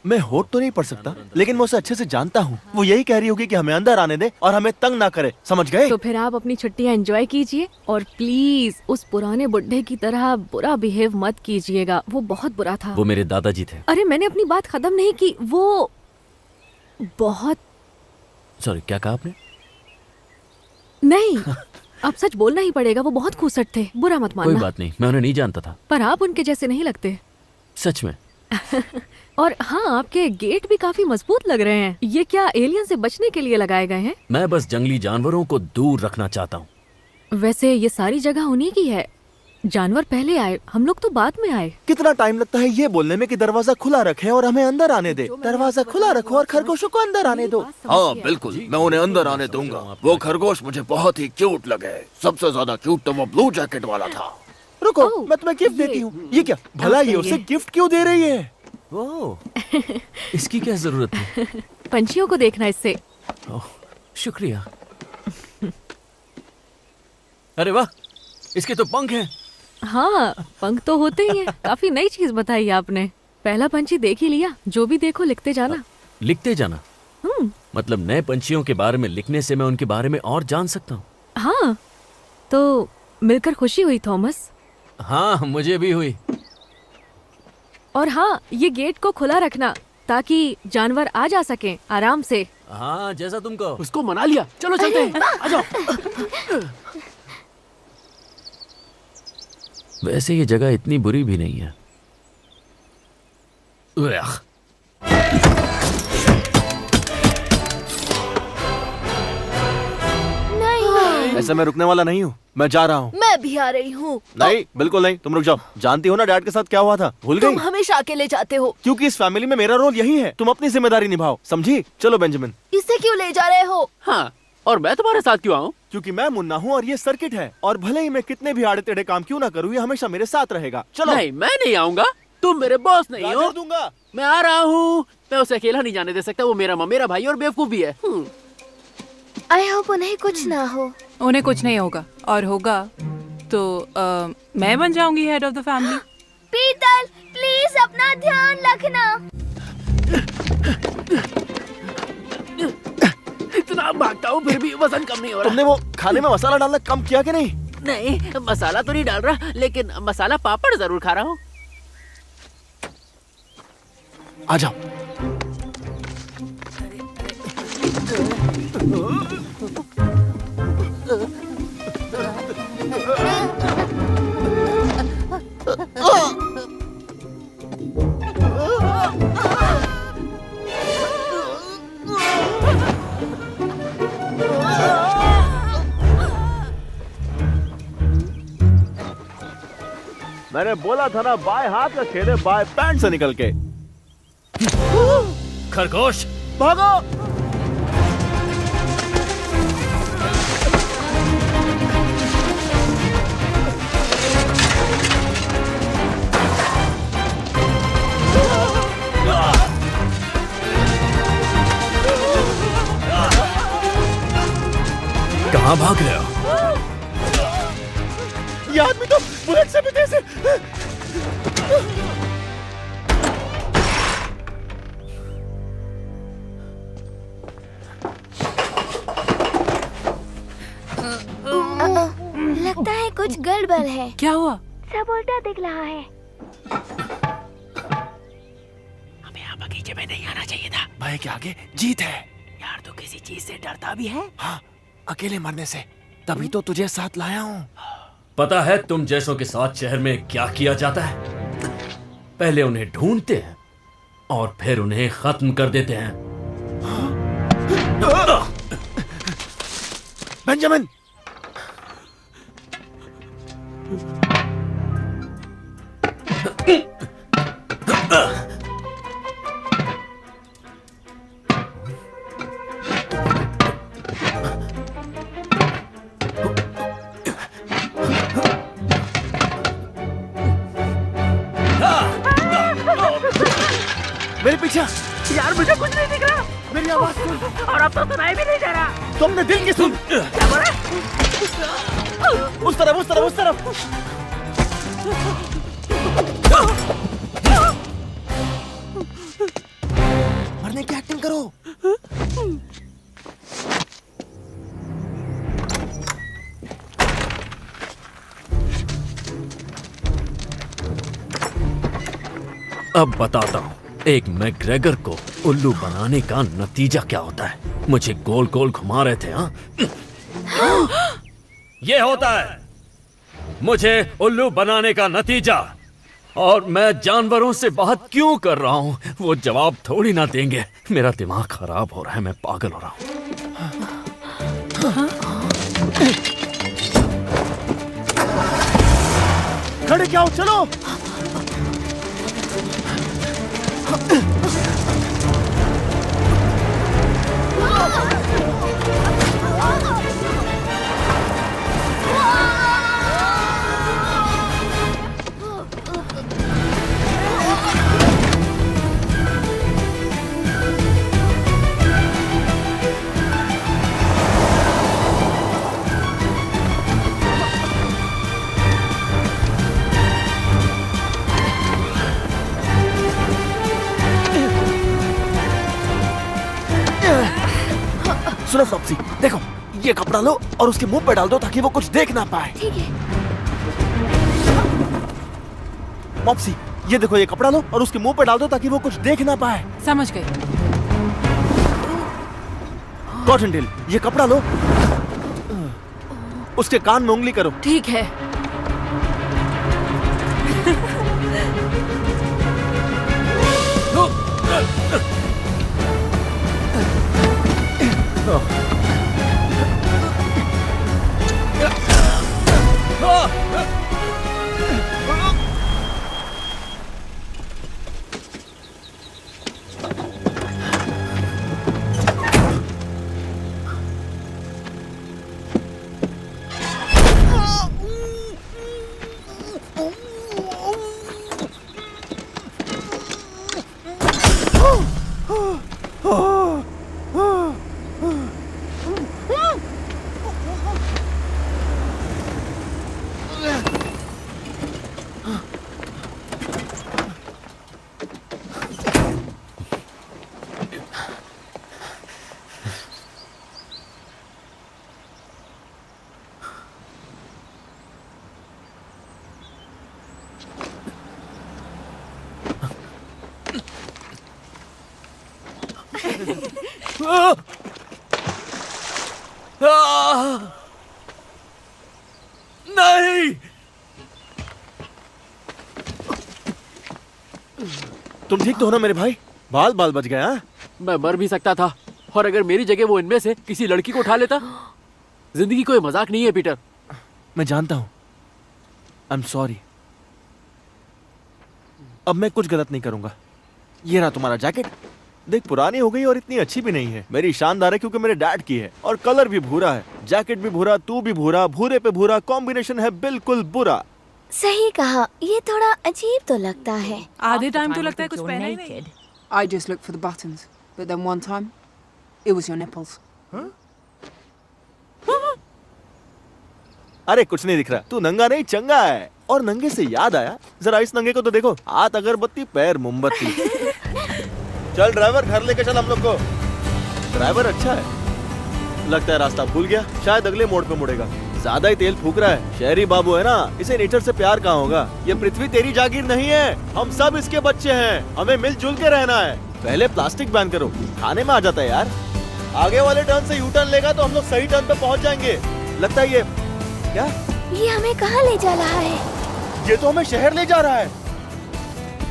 मैं होठ तो नहीं पढ़ सकता, लेकिन मैं उसे अच्छे से जानता हूँ। वो यही कह रही होगी कि हमें अंदर आने दे और हमें तंग ना करे, समझ गए? तो फिर आप अपनी छुट्टियाँ एंजॉय कीजिए और प्लीज उस पुराने बुड्ढे की तरह बुरा बिहेव मत कीजिएगा। वो बहुत बुरा था। वो मेरे दादाजी थे। अरे मैंने अपनी बात खत्म नहीं की। वो बहुत सॉरी, क्या कहा आपने? नहीं, अब सच बोलना ही पड़ेगा। वो बहुत खूसट थे, बुरा मत मानना। कोई बात नहीं, मैं उन्हें नहीं जानता था। पर आप उनके जैसे नहीं लगते। सच में। और हाँ, आपके गेट भी काफी मजबूत लग रहे हैं। ये क्या एलियन से बचने के लिए लगाए गए हैं? मैं बस जंगली जानवरों को दूर रखना चाहता हूँ। वैसे ये सारी जगह उन्हीं की है। जानवर पहले आए, हम लोग तो बाद में आए। कितना टाइम लगता है ये बोलने में कि दरवाजा खुला रखे और हमें अंदर आने दे। दरवाजा खुला रखो और खरगोशों को अंदर आने दो। हाँ बिल्कुल, मैं उन्हें अंदर आने दूंगा। वो खरगोश मुझे बहुत ही क्यूट लगे। सबसे ज्यादा क्यूट तो वो ब्लू जैकेट वाला था। रुको, मैं तुम्हें गिफ्ट देती हूँ। ये क्या भला, ये उसे गिफ्ट क्यों दे रही है? इसकी क्या जरूरत है? पंछियों को देखना इससे। शुक्रिया। अरे वाह, इसके तो पंख हैं। हाँ, पंख तो होते ही हैं। काफी नई चीज बताई आपने। पहला पंछी देख ही लिया। जो भी देखो लिखते जाना। लिखते जाना? मतलब नए पंछियों के बारे में लिखने से मैं उनके बारे में और जान सकता हूँ। हाँ, तो मिलकर खुशी हुई थॉमस। हाँ, मुझे भी हुई। और हाँ, ये गेट को खुला रखना ताकि जानवर आ जा सकें आराम से। हाँ, जैसा तुम कहो। उसको मना लिया। चलो चलते हैं, आ जाओ। वैसे ये जगह इतनी बुरी भी नहीं है। ऐसा मैं रुकने वाला नहीं हूँ। मैं जा रहा हूँ। मैं भी आ रही हूँ। नहीं, बिल्कुल नहीं, तुम रुक जाओ। जानती हो ना डैड के साथ क्या हुआ था? भूल गई? तुम हमेशा अकेले जाते हो। क्योंकि इस फैमिली में मेरा रोल यही है। तुम अपनी जिम्मेदारी निभाओ, समझी? चलो बेंजामिन। इसे क्यों ले जा रहे हो? हाँ, और मैं तुम्हारे साथ क्यों आऊँ? क्योंकि मैं मुन्ना हूँ और ये सर्किट है, और भले ही मैं कितने भी आड़े टेढ़े काम क्यों ना करूँ, ये हमेशा मेरे साथ रहेगा। चलो। नहीं, मैं नहीं आऊंगा। तुम मेरे बॉस नहीं हो। दूंगा। मैं आ रहा हूँ। मैं उसे अकेला नहीं जाने दे सकता। वो मेरा भाई और बेवकूफ भी है। आई होप उन्हें कुछ ना हो। उन्हें कुछ नहीं होगा, और होगा तो मैं बन जाऊंगी हेड ऑफ द फैमिली। पीतल, प्लीज अपना ध्यान रखना। इतना भागता हूँ फिर भी वजन कम नहीं हो रहा। तुमने वो खाने में मसाला डालना कम किया कि नहीं? नहीं, मसाला तो नहीं डाल रहा, लेकिन मसाला पापड़ जरूर खा रहा हूँ। आ जाओ। मैंने बोला था ना, बाएं हाथ का खेल है बाएं पैंट से निकल के। खरगोश भागो। कहाँ भाग रहे हो? ये आदमी तो बुलेट से भी तेज है। लगता है कुछ गड़बड़ है। क्या हुआ? सब उल्टा दिख रहा है। हमें यहाँ बगीचे में नहीं आना चाहिए था। भाई के आगे जीत है। यार तू किसी चीज से डरता भी है? हाँ, अकेले मरने से। तभी तो तुझे साथ लाया हूँ। पता है तुम जैसों के साथ शहर में क्या किया जाता है? पहले उन्हें ढूंढते हैं और फिर उन्हें खत्म कर देते हैं। बेंजामिन, मेरे पीछे। यार मुझे कुछ नहीं दिख रहा। मेरी आवाज सुन। और अब तो सुनाई भी नहीं दे रहा। तुम अपने दिल की सुन। क्या बोला? उस तरफ, उस तरफ, उस तरफ। मरने की एक्टिंग करो। अब बताता हूँ एक मैग्रेगर को उल्लू बनाने का नतीजा क्या होता है। मुझे गोल गोल घुमा रहे थे। हाँ ये होता है मुझे उल्लू बनाने का नतीजा। और मैं जानवरों से बात क्यों कर रहा हूँ वो जवाब थोड़ी ना देंगे। मेरा दिमाग खराब हो रहा है, मैं पागल हो रहा हूँ। खड़े क्या हो, चलो। सुनो फ्लॉप्सी, देखो ये कपड़ा लो और उसके मुंह पे डाल दो ताकि वो कुछ देख ना पाए। ठीक है। मॉप्सी, ये देखो ये कपड़ा लो और उसके मुंह पे डाल दो ताकि वो कुछ देख ना पाए। समझ गई। कॉटनटेल, ये कपड़ा लो, उसके कान में उंगली करो। ठीक है। नहीं, तुम ठीक तो हो ना मेरे भाई? बाल बाल बच गया। मैं मर भी सकता था, और अगर मेरी जगह वो इनमें से किसी लड़की को उठा लेता। जिंदगी कोई मजाक नहीं है पीटर। मैं जानता हूं, आई एम सॉरी। अब मैं कुछ गलत नहीं करूंगा। ये रहा तुम्हारा जैकेट। देख, पुरानी हो गई और इतनी अच्छी भी नहीं है। मेरी शानदार है क्योंकि मेरे डैड की है, और कलर भी भूरा है। जैकेट भी भूरा, तू भी भूरा, भूरे पे भूरा, कॉम्बिनेशन है बिल्कुल बुरा। सही कहा, ये थोड़ा अजीब तो लगता है। आधे टाइम तो लगता है कुछ पहना ही नहीं। I just looked for the buttons, but then one time, it was your nipples. अरे कुछ नहीं दिख रहा, तू नंगा नहीं चंगा है। और नंगे से याद आया, जरा इस नंगे को तो देखो, हाथ अगरबत्ती, पैर मोमबत्ती। चल ड्राइवर, घर लेके चल हम लोग को। ड्राइवर अच्छा है, लगता है रास्ता भूल गया, शायद अगले मोड़ पे मुड़ेगा। ज्यादा ही तेल फूक रहा है। शहरी बाबू है ना, इसे नेचर से प्यार कहाँ होगा। ये पृथ्वी तेरी जागीर नहीं है, हम सब इसके बच्चे हैं, हमें मिलजुल के रहना है। पहले प्लास्टिक बैन करो, खाने में आ जाता है यार। आगे वाले टर्न से यू टर्न लेगा तो हम लोग सही टर्न पे पहुंच जाएंगे। लगता है ये क्या? ये हमें कहाँ ले जा रहा है? ये तो हमें शहर ले जा रहा है।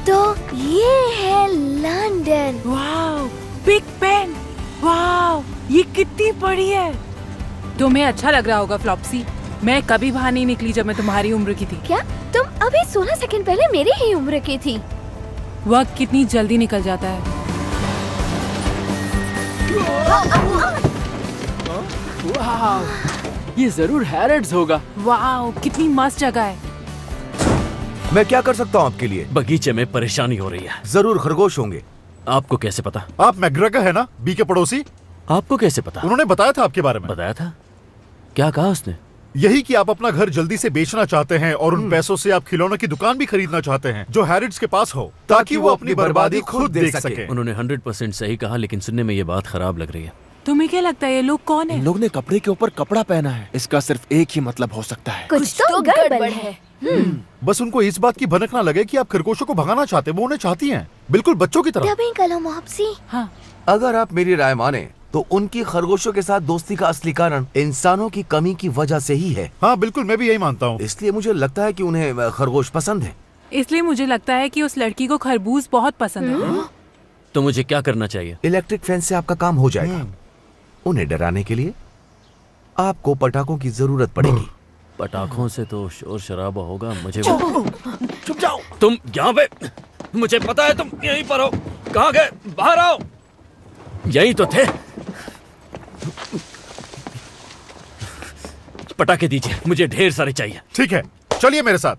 तो ये है London. Wow, big Ben. Wow, ये कितनी बड़ी है। तुम्हें अच्छा लग रहा होगा फ्लॉप्सी। मैं कभी बाहर नहीं निकली जब मैं तुम्हारी उम्र की थी। क्या तुम अभी 16 सेकंड पहले मेरी ही उम्र की थी? वक्त कितनी जल्दी निकल जाता है। वाह, ये जरूर हैरेड्स होगा। वाओ, कितनी मस्त जगह है। मैं क्या कर सकता हूँ आपके लिए? बगीचे में परेशानी हो रही है। जरूर खरगोश होंगे। आपको कैसे पता? आप मैग्रेगर है ना, बी के पड़ोसी? आपको कैसे पता? उन्होंने बताया था आपके बारे में। बताया था? क्या कहा उसने? यही कि आप अपना घर जल्दी से बेचना चाहते हैं और उन पैसों से आप खिलौनों की दुकान भी खरीदना चाहते हैं जो हैरिड्स के पास हो, ताकि वो अपनी बर्बादी खुद देख सके। उन्होंने 100% सही कहा, लेकिन सुनने में ये बात खराब लग रही है। तुम्हें क्या लगता है ये लोग कौन है? इन लोग ने कपड़े के ऊपर कपड़ा पहना है। इसका सिर्फ एक ही मतलब हो सकता है, कुछ तो गड़बड़ है। बस उनको इस बात की भनक ना लगे कि आप खरगोशों को भगाना चाहते, वो उन्हें चाहती हैं, बिल्कुल बच्चों की तरह। डबिंग करो मोहब्बसी। हाँ। अगर आप मेरी राय माने तो उनकी खरगोशों के साथ दोस्ती का असली कारण इंसानों की कमी की वजह से ही है। हाँ बिल्कुल, मैं भी यही मानता हूँ। इसलिए मुझे लगता है कि उन्हें खरगोश पसंद है। इसलिए मुझे लगता है कि उस लड़की को खरबूज बहुत पसंद है। तो मुझे क्या करना चाहिए? इलेक्ट्रिक फेंस से आपका काम हो जाएगा। उन्हें डराने के लिए आपको पटाखों की जरूरत पड़ेगी। पटाखों से तो शोर शराबा होगा। मुझे चुप जाओ। तुम यहाँ पे, मुझे पता है तुम यहीं पर हो। कहाँ गए? बाहर आओ। यही तो थे। पटाखे दीजिए, मुझे ढेर सारे चाहिए। ठीक है, चलिए मेरे साथ।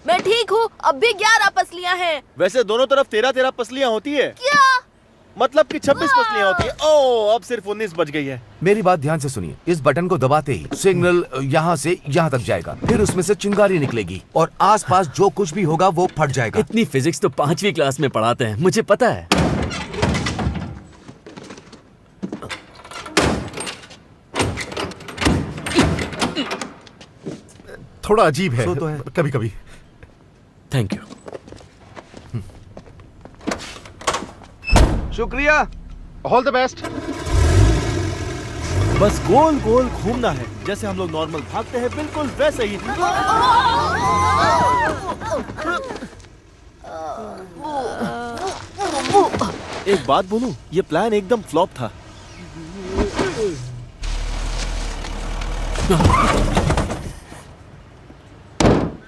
मैं ठीक हूँ, अब भी 11 पसलियाँ हैं। वैसे दोनों तरफ 13-13 पसलियाँ होती है। क्या? मतलब कि 26 पसलियाँ होती है। ओह, अब सिर्फ 19 बच गई है। मेरी बात ध्यान से सुनिए। इस बटन को दबाते ही सिग्नल यहाँ से यहाँ तक जाएगा, फिर उसमें से चिंगारी निकलेगी और आसपास जो कुछ भी होगा वो फट जाएगा। इतनी फिजिक्स तो 5वीं क्लास में पढ़ाते हैं, मुझे पता है। थोड़ा अजीब है, तो है। कभी कभी। Thank you. शुक्रिया। All the best. बस गोल गोल घूमना है, जैसे हम लोग नॉर्मल भागते हैं, बिल्कुल वैसे ही। एक बात बोलूं, ये प्लान एकदम फ्लॉप था।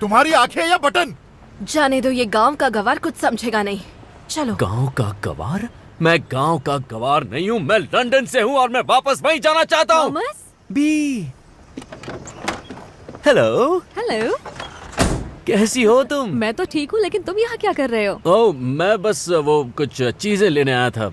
तुम्हारी आंखें या बटन? जाने दो, ये गांव का गवार कुछ समझेगा नहीं। चलो। गांव का गवार? मैं गांव का गवार नहीं हूँ, मैं लंदन से हूँ और मैं वापस वहीं जाना चाहता हूँ। बी। हेलो। हेलो। कैसी हो तुम? मैं तो ठीक हूँ, लेकिन तुम यहाँ क्या कर रहे हो? ओह, मैं बस वो कुछ चीजें लेने आया था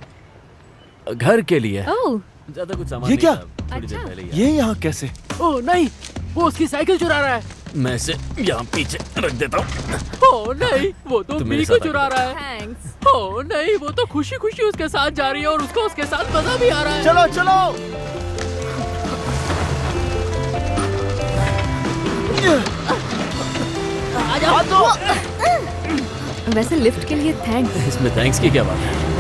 घर के लिए। ओह, ज्यादा कुछ सामान ये नहीं क्या? था, थोड़ी देर पहले ही ये यहाँ कैसे? ओह नहीं, वो उसकी साइकिल चुरा रहा है। मैं इसे यहाँ पीछे रख देता हूँ। ओह नहीं, वो तो तुम बी मेरे को साथ चुरा रहा है। थैंक्स। ओह नहीं, वो तो खुशी खुशी उसके साथ जा रही है और उसको उसके साथ मजा भी आ रहा है। चलो चलो। आ जाओ। वैसे लिफ्ट के लिए थैंक्स। इसमें थैंक्स की क्या बात है?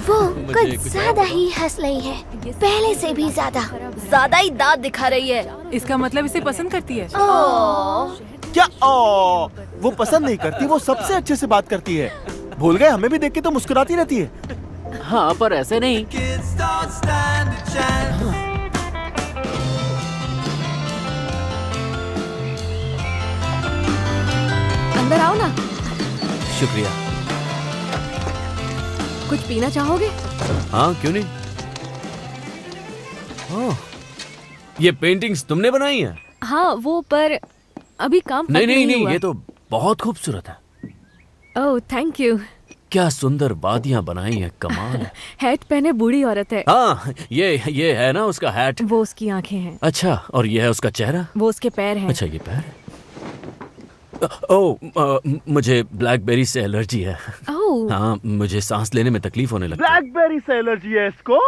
वो मुझे कुछ कुछ ज्यादा ही हंस रही है, पहले से भी ज्यादा ही दांत दिखा रही है। इसका मतलब इसे पसंद करती है। क्या वो पसंद नहीं करती, वो सबसे अच्छे से बात करती है। भूल गए, हमें भी देख के तो मुस्कुराती रहती है। हाँ, पर ऐसे नहीं। अंदर आओ ना। शुक्रिया। कुछ पीना चाहोगे? हाँ, क्यों नहीं। ओह, ये पेंटिंग्स तुमने बनाई है? हाँ, वो पर अभी काम नहीं, हुआ। ये तो बहुत खूबसूरत है। ओह, थैंक यू। क्या सुंदर वादियां बनाई है, कमाल है। हैट पहने बूढ़ी औरत है। हाँ, ये है ना उसका हैट। वो उसकी आंखें हैं। अच्छा, और ये है उसका चेहरा। वो उसके पैर हैं। अच्छा, ये पैर है। मुझे ब्लैकबेरी से एलर्जी है। हाँ, मुझे सांस लेने में तकलीफ होने लगती है। ब्लैकबेरी से एलर्जी है इसको?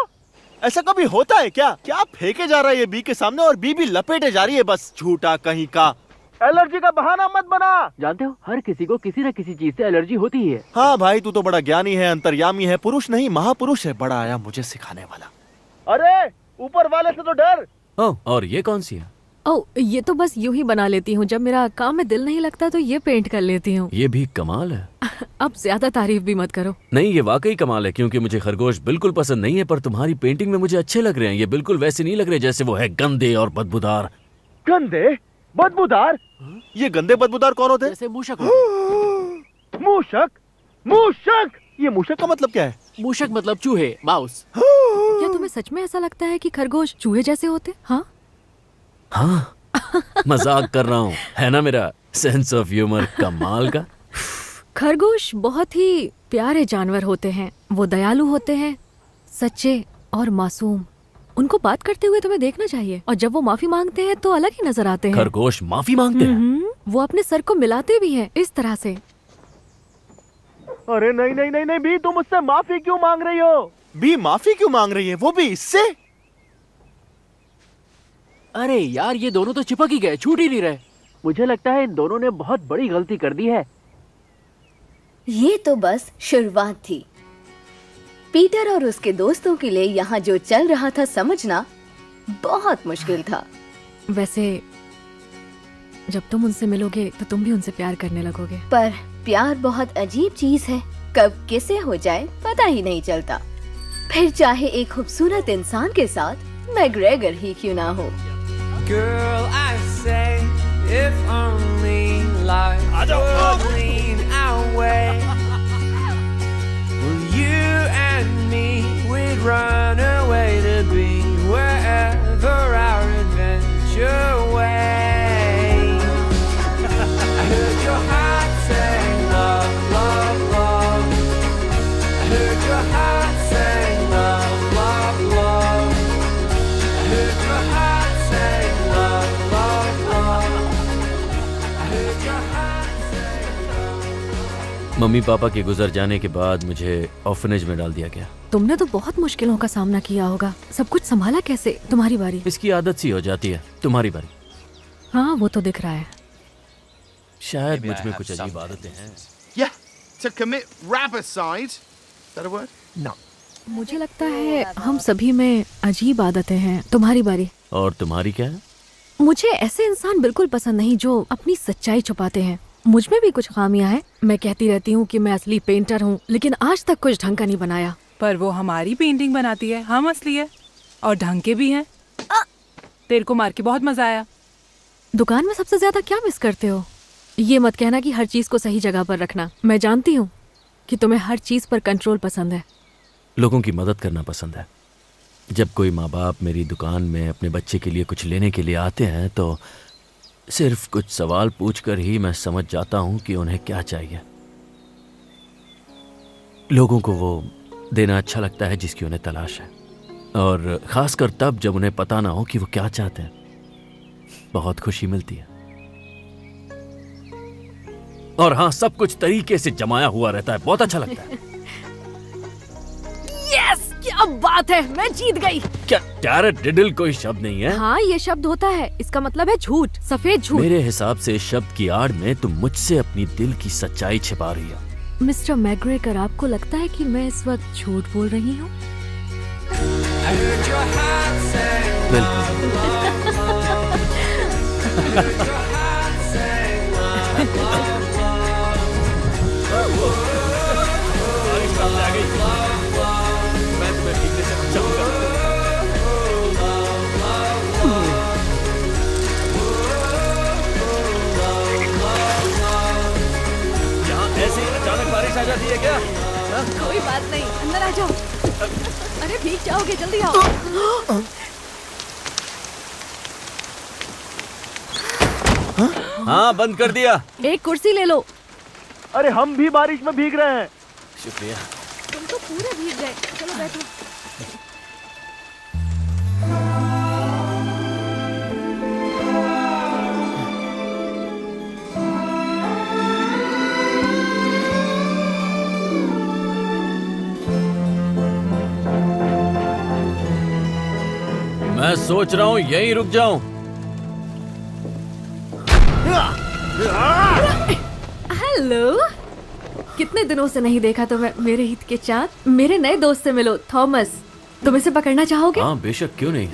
ऐसा कभी होता है क्या? क्या फेंके जा रहा है ये बी के सामने और बी भी लपेटे जा रही है? बस झूठा कहीं का। एलर्जी का बहाना मत बना। जानते हो, हर किसी को किसी न किसी चीज से एलर्जी होती ही है। हाँ भाई, तू तो बड़ा ज्ञानी है, अंतर्यामी है, पुरुष नहीं महापुरुष है। बड़ा आया मुझे सिखाने वाला। अरे ऊपर वाले से तो डर। ओह, और ये कौन सी है? ओह, ये तो बस यूं ही बना लेती हूँ। जब मेरा काम में दिल नहीं लगता तो ये पेंट कर लेती हूँ। ये भी कमाल है। अब ज्यादा तारीफ भी मत करो। नहीं, ये वाकई कमाल है, क्योंकि मुझे खरगोश बिल्कुल पसंद नहीं है, पर तुम्हारी पेंटिंग में मुझे अच्छे लग रहे हैं। ये बिल्कुल वैसे नहीं लग रहे जैसे वो है गंदे और बदबूदार। गंदे बदबूदार? ये गंदे बदबूदार कौन होते? जैसे मूषक। मूषक? मूषक? ये मूषक का मतलब क्या है? मूषक मतलब चूहे, माउस। क्या तुम्हें सच में ऐसा लगता है कि खरगोश चूहे जैसे होते? हाँ, मजाक कर रहा हूँ, है ना मेरा सेंस ऑफ ह्यूमर कमाल का। खरगोश बहुत ही प्यारे जानवर होते हैं। वो दयालु होते हैं, सच्चे और मासूम। उनको बात करते हुए तुम्हें देखना चाहिए, और जब वो माफी मांगते हैं तो अलग ही नजर आते हैं। खरगोश माफी मांगते हैं? वो अपने सर को मिलाते भी हैं इस तरह से। अरे नहीं नहीं नहीं नहीं बी, तुम मुझसे माफी क्यों मांग रही हो? बी माफी क्यों मांग रही है, वो भी इससे? अरे यार, ये दोनों तो चिपक ही गए, छूट ही नहीं रहे। मुझे लगता है इन दोनों ने बहुत बड़ी गलती कर दी है। ये तो बस शुरुआत थी। पीटर और उसके दोस्तों के लिए यहाँ जो चल रहा था समझना बहुत मुश्किल था। वैसे जब तुम उनसे मिलोगे तो तुम भी उनसे प्यार करने लगोगे। पर प्यार बहुत अजीब चीज है, कब किसे हो जाए पता ही नहीं चलता। फिर चाहे एक खूबसूरत इंसान के साथ मैग्रेगर ही क्यों ना हो। Girl, I say, if only life would lean our way. Well, you and me, we'd run away to be wherever our adventure waits. I heard your heart say love, love, love. I heard your heart say love, love, love. I heard your heart say love, love, love. I heard your heart say love. Mummy papa के गुजर जाने के बाद मुझे orphanage में डाल दिया गया। तुमने तो बहुत मुश्किलों का सामना किया होगा। सब कुछ संभाला कैसे? तुम्हारी बारी। इसकी आदत सी हो जाती है। तुम्हारी बारी। हाँ, वो तो दिख रहा है। शायद मुझ में कुछ अजीब आदतें हैं। Yeah, to commit rapicide. Is that a word? No. मुझे लगता है हम सभी में अजीब आदतें हैं। तुम्हारी बारी। और तुम्हारी क्या है? मुझे ऐसे इंसान बिल्कुल पसंद नहीं जो अपनी सच्चाई छुपाते हैं। मुझ में भी कुछ खामियां हैं। मैं कहती रहती हूँ कि मैं असली पेंटर हूँ, लेकिन आज तक कुछ ढंग का नहीं बनाया। पर वो हमारी पेंटिंग बनाती है, हम असली है और ढंग के भी हैं। तेरे को मार के बहुत मजा आया। दुकान में सबसे ज्यादा क्या मिस करते हो? ये मत कहना कि हर चीज को सही जगह पर रखना। मैं जानती हूँ कि तुम्हें हर चीज पर कंट्रोल पसंद है। लोगों की मदद करना पसंद है। जब कोई माँ बाप मेरी दुकान में अपने बच्चे के लिए कुछ लेने के लिए आते हैं तो सिर्फ कुछ सवाल पूछकर ही मैं समझ जाता हूँ कि उन्हें क्या चाहिए। लोगों को वो देना अच्छा लगता है जिसकी उन्हें तलाश है, और खासकर तब जब उन्हें पता ना हो कि वो क्या चाहते हैं। बहुत खुशी मिलती है। और हाँ, सब कुछ तरीके से जमाया हुआ रहता है। बहुत अच्छा लगता है। यस, क्या बात बात है, मैं जीत गई। क्या टैरडिडल कोई शब्द नहीं है? हाँ, ये शब्द होता है। इसका मतलब है झूठ, सफेद झूठ। मेरे हिसाब से इस शब्द की आड़ में तुम मुझसे अपनी दिल की सच्चाई छिपा रही हो। मिस्टर मैग्रेगर, आपको लगता है कि मैं इस वक्त झूठ बोल रही हूँ? ऐसे ही अचानक बारिश आ जाती है क्या? कोई बात नहीं, अंदर आ जाओ। अरे भीग जाओगे, जल्दी आओ। हाँ, बंद कर दिया। एक कुर्सी ले लो। अरे हम भी बारिश में भीग रहे हैं। शुक्रिया। तुम तो पूरे भीग गए। चलो बैठो। मैं सोच रहा हूँ यहीं रुक जाऊं। हेलो, कितने दिनों से नहीं देखा तुम्हें मेरे हित के चाँद। मेरे नए दोस्त से मिलो, थॉमस। तुम इसे पकड़ना चाहोगे? हाँ, बेशक, क्यों नहीं।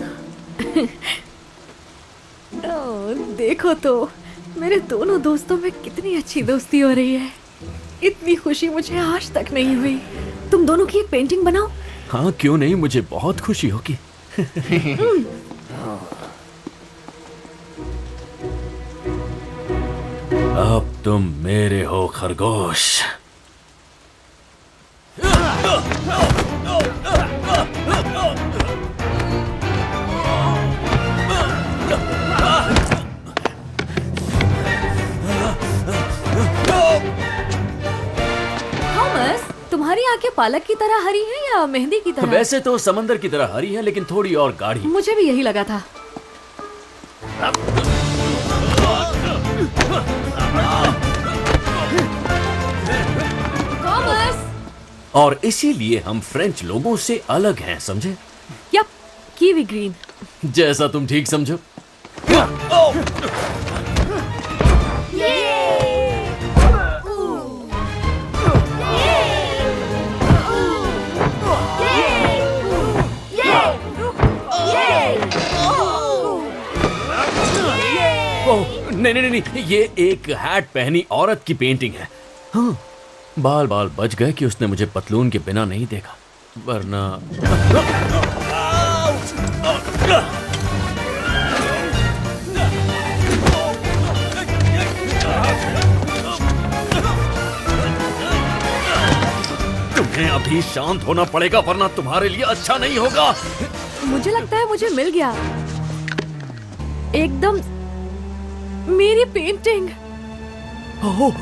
देखो तो मेरे दोनों दोस्तों में कितनी अच्छी दोस्ती हो रही है। इतनी खुशी मुझे आज तक नहीं हुई। तुम दोनों की एक पेंटिंग बनाओ। हाँ, क्यों नहीं, मुझे बहुत खुशी होगी। अब तुम मेरे हो खरगोश। थॉमस, तुम्हारी आंखें पालक की तरह हरी हैं या मेहंदी की तरह? वैसे तो समंदर की तरह हरी है, लेकिन थोड़ी और गाढ़ी। मुझे भी यही लगा था। थॉमस! और इसीलिए हम फ्रेंच लोगों से अलग हैं, समझे? Yup, kiwi green. जैसा तुम ठीक समझो। नहीं नहीं नहीं, ये एक हैट पहनी औरत की पेंटिंग है। हाँ, बाल बाल बच गए कि उसने मुझे पतलून के बिना नहीं देखा, वरना। तुम्हें अभी शांत होना पड़ेगा, वरना तुम्हारे लिए अच्छा नहीं होगा। मुझे लगता है मुझे मिल गया एकदम मेरी पेंटिंग। ओह,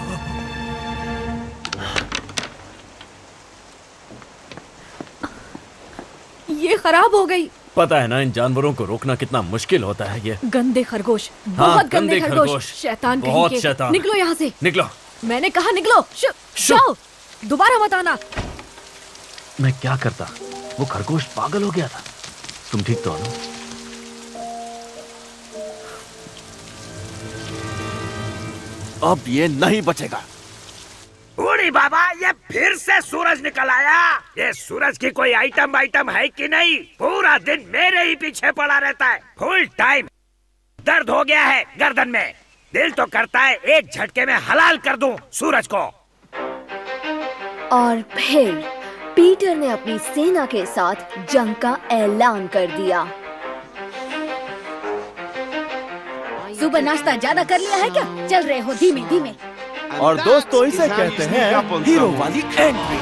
ये खराब हो गई। पता है ना, इन जानवरों को रोकना कितना मुश्किल होता है। ये गंदे खरगोश, हाँ, बहुत गंदे खरगोश। शैतान कहीं बहुत के। शैतान। निकलो यहाँ से। निकलो। मैंने कहा निकलो। जाओ, दोबारा मत आना। मैं क्या करता, वो खरगोश पागल हो गया था। तुम ठीक तो हो ना? अब ये नहीं बचेगा। बूढ़ी बाबा, ये फिर से सूरज निकल आया। ये सूरज की कोई आइटम है कि नहीं? पूरा दिन मेरे ही पीछे पड़ा रहता है। फुल टाइम दर्द हो गया है गर्दन में। दिल तो करता है एक झटके में हलाल कर दूं सूरज को। और फिर पीटर ने अपनी सेना के साथ जंग का ऐलान कर दिया। सुबह नाश्ता ज्यादा कर लिया है क्या? चल रहे हो धीमे धीमे। और दोस्तों, इसे कहते हैं हीरो वाली entry.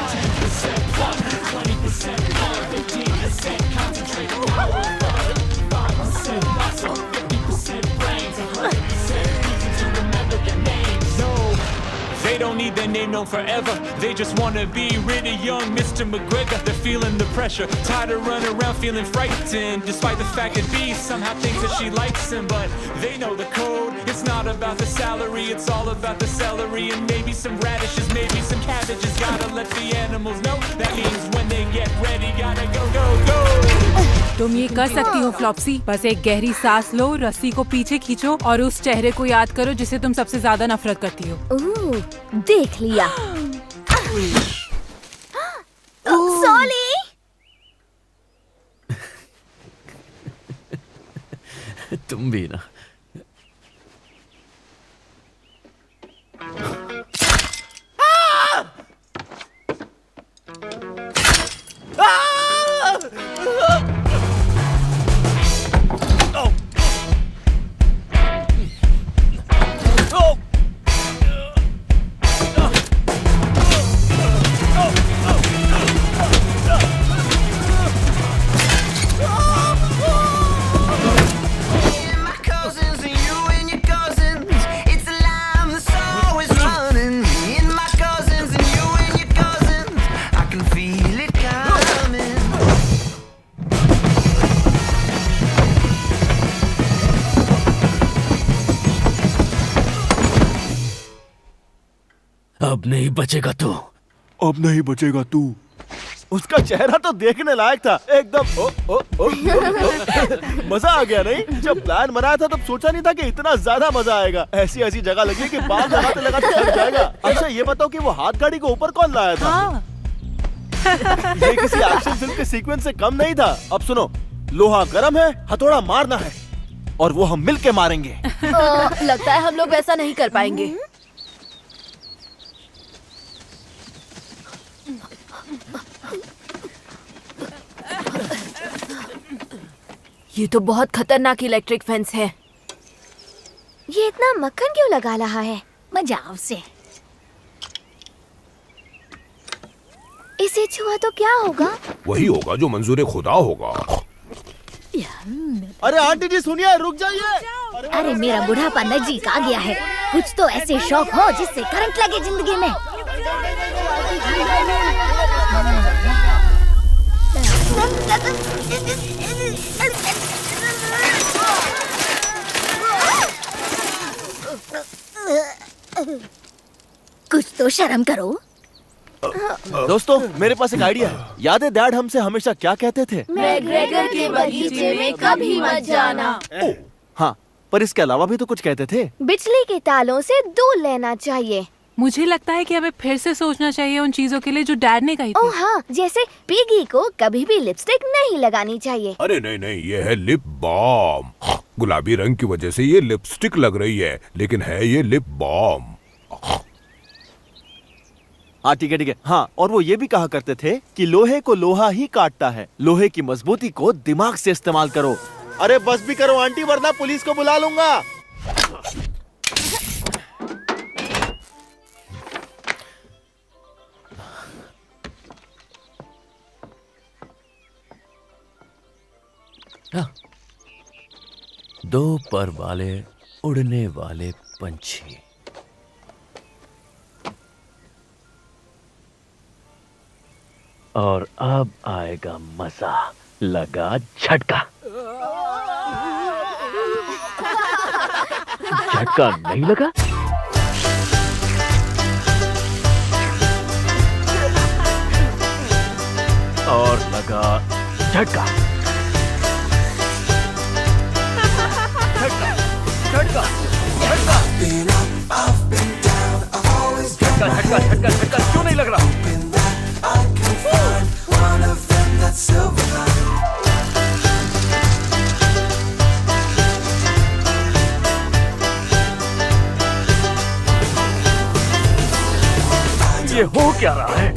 They don't need their name known forever. They just wanna be rid of young Mr. McGregor. They're feeling the pressure, tired of running around feeling frightened. Despite the fact that B somehow thinks that she likes him, but they know the code. It's not about the salary, it's all about the celery and maybe some radishes, maybe some cabbages. Gotta let the animals know. That means when they get ready, gotta go, go, go. तुम ये कर सकती हो फ्लॉप्सी। बस एक गहरी सांस लो, रस्सी को पीछे खींचो और उस चेहरे को याद करो जिसे तुम सबसे ज्यादा नफरत करती हो। देख लिया। सॉली। तुम भी ना। अब नहीं बचेगा तू। अब नहीं बचेगा तू। उसका चेहरा तो देखने लायक था एकदम। मजा आ गया नहीं? जब प्लान बनाया था तब सोचा नहीं था कि इतना ज्यादा मजा आएगा। ऐसी ऐसी जगह लगी कि बाल लगाते लगाते थक जाएगा। अच्छा ये बताओ कि वो हाथ गाड़ी को ऊपर कौन लाया था? ये किसी एक्शन फिल्म के सीक्वेंस से कम नहीं था। अब सुनो, लोहा गर्म है, हथौड़ा मारना है और वो हम मिल के मारेंगे। लगता है हम लोग वैसा नहीं कर पाएंगे। ये तो बहुत खतरनाक इलेक्ट्रिक फेंस है। ये इतना मक्खन क्यों लगा रहा है? मजाक से। इसे छुआ तो क्या होगा? वही होगा जो मंजूर खुदा होगा। अरे आंटी जी सुनिए, रुक जाइए। अरे मेरा बुढ़ापा नजदीक आ गया है। कुछ तो ऐसे शौक हो जिससे करंट लगे जिंदगी में। कुछ तो शर्म करो। दोस्तों मेरे पास एक आइडिया है। याद है डैड हमसे हमेशा क्या कहते थे? मैग्रेगर के बगीचे में कभी मत जाना। हाँ, पर इसके अलावा भी तो कुछ कहते थे। बिजली के तालों से दूर लेना चाहिए। मुझे लगता है कि हमें फिर से सोचना चाहिए उन चीजों के लिए जो डैड ने कही थी। ओह हाँ, जैसे पिगी को कभी भी लिपस्टिक नहीं लगानी चाहिए। अरे नहीं नहीं, ये है लिप बाम। गुलाबी रंग की वजह से ये लिपस्टिक लग रही है, लेकिन है ये लिप बाम। हाँ ठीक है। हाँ, और वो ये भी कहा करते थे कि लोहे को लोहा ही काटता है। लोहे की मजबूती को दिमाग से इस्तेमाल करो। अरे बस भी करो आंटी, वरना पुलिस को बुला लूंगा। दो पर वाले उड़ने वाले पंछी। और अब आएगा मजा। लगा झटका। झटका नहीं लगा? और लगा झटका। झटका झटका झटका झटका झटका झटका क्यों नहीं लग रहा? ये हो क्या रहा है?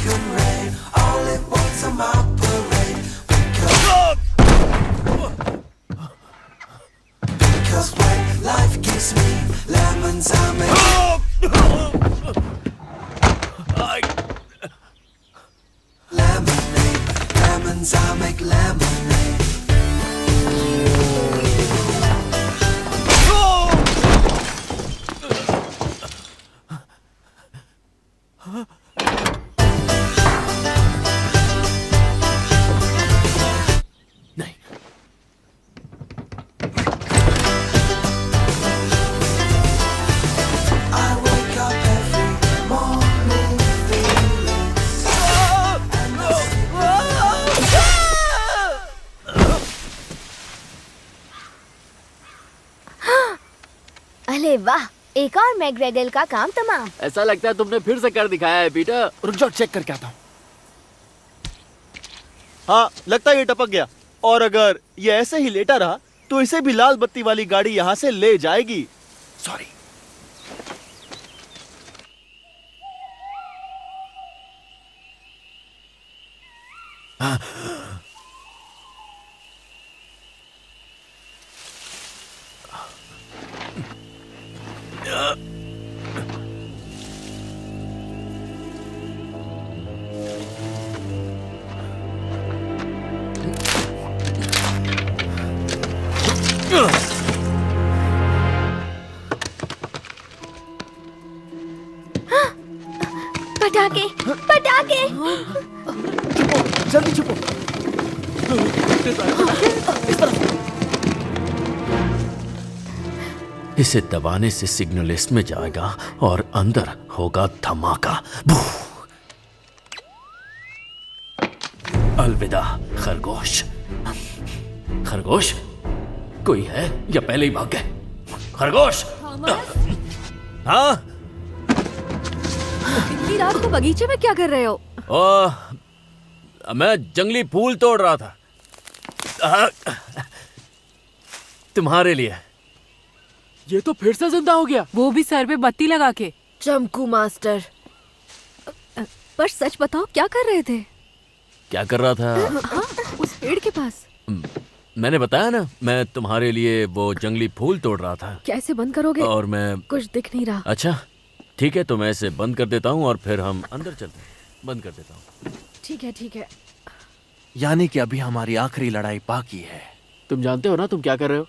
भले वाह, एक और मैग्रेगल का काम तमाम। ऐसा लगता है तुमने फिर से कर दिखाया है पीटर। रुक जाओ, चेक करके आता हूँ। हाँ, लगता है ये टपक गया। और अगर ये ऐसे ही लेटा रहा तो इसे भी लाल बत्ती वाली गाड़ी यहाँ से ले जाएगी। सॉरी। पटाखे, पटाखे। छुपो, जल्दी छुपो। इस तरफ। इसे दबाने से सिग्नल इसमें जाएगा और अंदर होगा धमाका। अलविदा खरगोश। खरगोश, कोई है या पहले ही भाग गए? खरगोश। हाँ, इतनी रात को बगीचे में क्या कर रहे हो? मैं जंगली फूल तोड़ रहा था तुम्हारे लिए। ये तो फिर से जिंदा हो गया, वो भी सर पे बत्ती लगा के। चमकू मास्टर, पर सच बताओ क्या कर रहे थे? क्या कर रहा था? हाँ, उस पेड़ के पास। मैंने बताया ना, मैं तुम्हारे लिए वो जंगली फूल तोड़ रहा था। कैसे बंद करोगे? और मैं कुछ दिख नहीं रहा। अच्छा ठीक है, तो मैं इसे बंद कर देता हूँ और फिर हम अंदर चलते हैं। बंद कर देता हूँ। ठीक है, ठीक है। यानी कि अभी हमारी आखिरी लड़ाई बाकी है। तुम जानते हो ना तुम क्या कर रहे हो?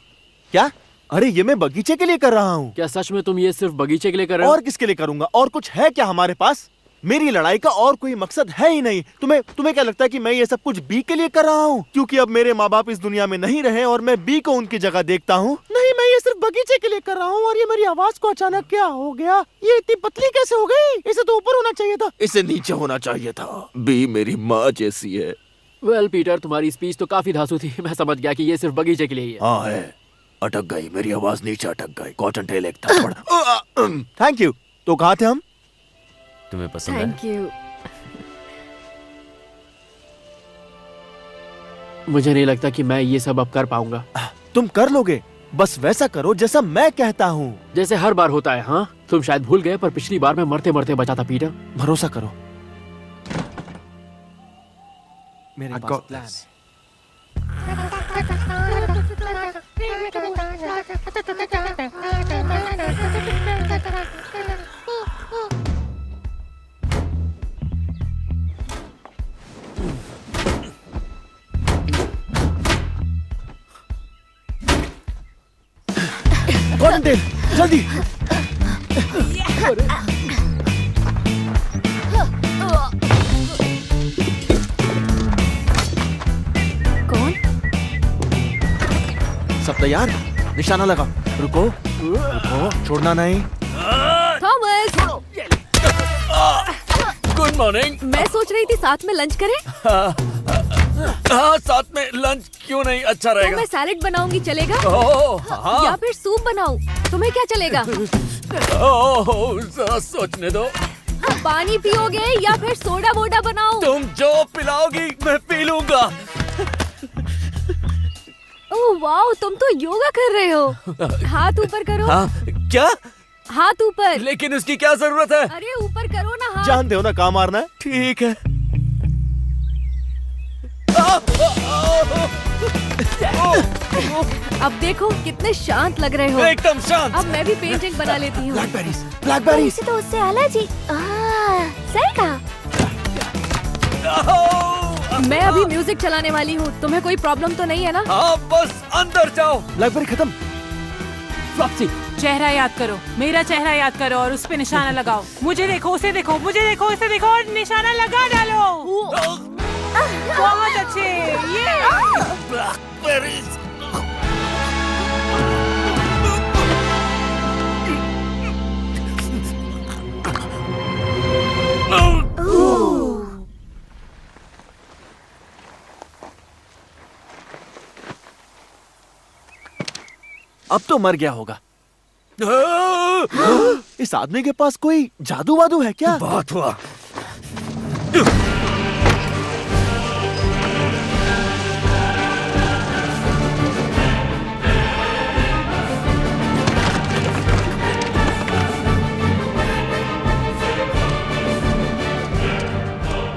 क्या? अरे ये मैं बगीचे के लिए कर रहा हूँ। क्या सच में तुम ये सिर्फ बगीचे के लिए कर रहे हो? और किसके लिए करूंगा? और कुछ है क्या हमारे पास? मेरी लड़ाई का और कोई मकसद है ही नहीं। तुम्हें क्या लगता है कि मैं ये सब कुछ बी के लिए कर रहा हूँ क्योंकि अब मेरे माँ बाप इस दुनिया में नहीं रहे और मैं बी को उनकी जगह देखता हूँ? नहीं, मैं ये सिर्फ बगीचे के लिए कर रहा हूँ। और ये मेरी आवाज को अचानक क्या हो गया? ये इतनी पतली कैसे हो गई? इसे तो ऊपर होना चाहिए था। इसे नीचे होना चाहिए था। बी मेरी माँ जैसी है। वेल पीटर, तुम्हारी स्पीच तो काफी धांसू थी। मैं समझ गया कि ये सिर्फ बगीचे के लिए ही है। हाँ है, अटक गई मेरी आवाज, नीचे अटक गई। कॉटन टेल एक थप्पड़। Thank you. तो कहाँ थे हम? तुम्हें पसंद है? Thank you. मुझे नहीं लगता कि मैं ये सब अब कर पाऊंगा। तुम कर लोगे, बस वैसा करो जैसा मैं कहता हूँ। जैसे हर बार होता है। हाँ, तुम शायद भूल गए पर पिछली बार मैं मरते मरते बचा था पीटर। भरोसा करो, मेरे पास प्लान है। कॉटन टेल, जल्दी। कौन? सब तैयार? निशाना लगा। रुको, रुको, छोड़ना नहीं। Thomas, good morning. मैं सोच रही थी साथ में लंच करें। हाँ, साथ में लंच क्यों नहीं? अच्छा तो रहेगा। मैं सैलेड बनाऊंगी, चलेगा? हाँ। या फिर सूप बनाऊं? तुम्हें क्या चलेगा? जरा सोचने दो। पानी पियोगे या फिर सोडा वोडा बनाऊं? तुम जो पिलाओगी मैं पी लूंगा। ओह वाओ, तुम तो योगा कर रहे हो। हाथ ऊपर करो। हाँ, क्या? हाथ ऊपर। लेकिन उसकी क्या जरूरत है? अरे ऊपर करो ना हाथ। जानते हो ना कहाँ मारना है? ठीक है। अब देखो कितने शांत लग रहे हो। एकदम शांत। अब मैं भी पेंटिंग बना लेती हूँ। Blackberries, blackberries. इसे तो उससे एलर्जी। सही कहा। मैं अभी म्यूजिक चलाने वाली हूँ, तुम्हें कोई प्रॉब्लम तो नहीं है ना? हाँ, बस अंदर जाओ। ब्लैकबेरी खत्म। फ्लॉप्सी, चेहरा याद करो, मेरा चेहरा याद करो और उस पे निशाना लगाओ। मुझे देखो, उसे देखो, मुझे देखो, उसे देखो और निशाना लगा डालो। बहुत अच्छे। ये ब्लैकबेरीज। अब तो मर गया होगा। इस आदमी के पास कोई जादू वादू है क्या? बात हुआ।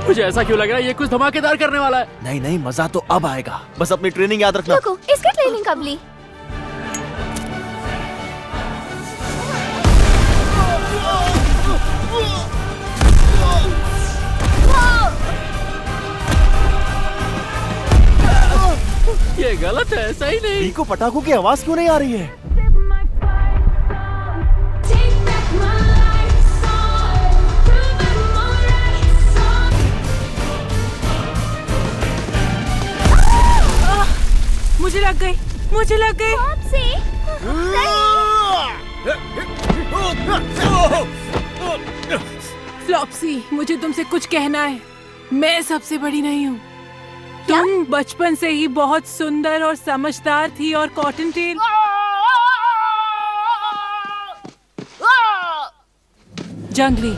मुझे ऐसा क्यों लग रहा है ये कुछ धमाकेदार करने वाला है? नहीं नहीं, मजा तो अब आएगा। बस अपनी ट्रेनिंग याद रखना। रुको, इसकी ट्रेनिंग कब ली? ये गलत है, सही नहीं। पीको पटाखों की आवाज क्यों नहीं आ रही है? मुझे लग गई, मुझे लग गई। फ्लॉप्सी, मुझे तुमसे कुछ कहना है। मैं सबसे बड़ी नहीं हूँ। तुम बचपन से ही बहुत सुंदर और समझदार थी और कॉटन टेल जंगली,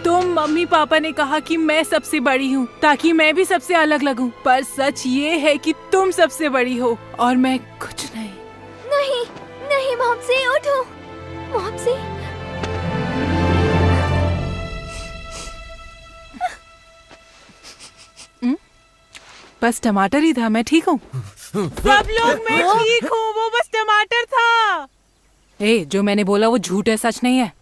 तुम मम्मी पापा ने कहा कि मैं सबसे बड़ी हूँ ताकि मैं भी सबसे अलग लगूं, पर सच ये है कि तुम सबसे बड़ी हो और मैं कुछ नहीं। नहीं नहीं मॉम्सी, उठो मॉम्सी। बस टमाटर ही था, मैं ठीक हूँ। सब लोग मैं ठीक हूँ, वो बस टमाटर था। ए, जो मैंने बोला वो झूठ है, सच नहीं है।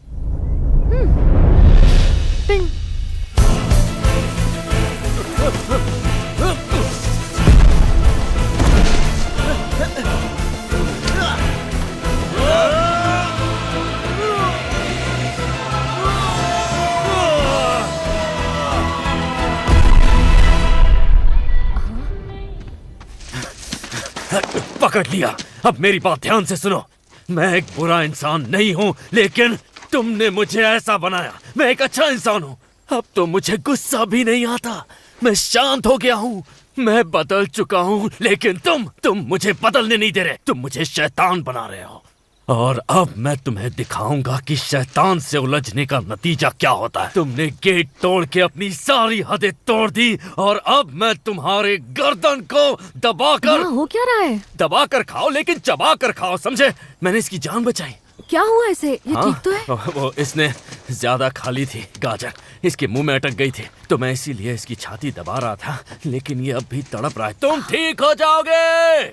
पकड़ लिया। अब मेरी बात ध्यान से सुनो। मैं एक बुरा इंसान नहीं हूँ, लेकिन तुमने मुझे ऐसा बनाया। मैं एक अच्छा इंसान हूँ। अब तो मुझे गुस्सा भी नहीं आता। मैं शांत हो गया हूँ। मैं बदल चुका हूँ, लेकिन तुम मुझे बदलने नहीं दे रहे। तुम मुझे शैतान बना रहे हो। और अब मैं तुम्हें दिखाऊंगा कि शैतान से उलझने का नतीजा क्या होता है। तुमने गेट तोड़ के अपनी सारी हदें तोड़ दी और अब मैं तुम्हारे गर्दन को दबाकर हो क्या रहा है? दबाकर खाओ, लेकिन चबा कर खाओ, समझे? मैंने इसकी जान बचाई। क्या हुआ इसे? ये ठीक तो है? वो इसने ज्यादा खा ली थी गाजर, इसके मुंह में अटक गई थी, तो मैं इसीलिए इसकी छाती दबा रहा था, लेकिन ये अब भी तड़प रहा है। तुम ठीक हो जाओगे।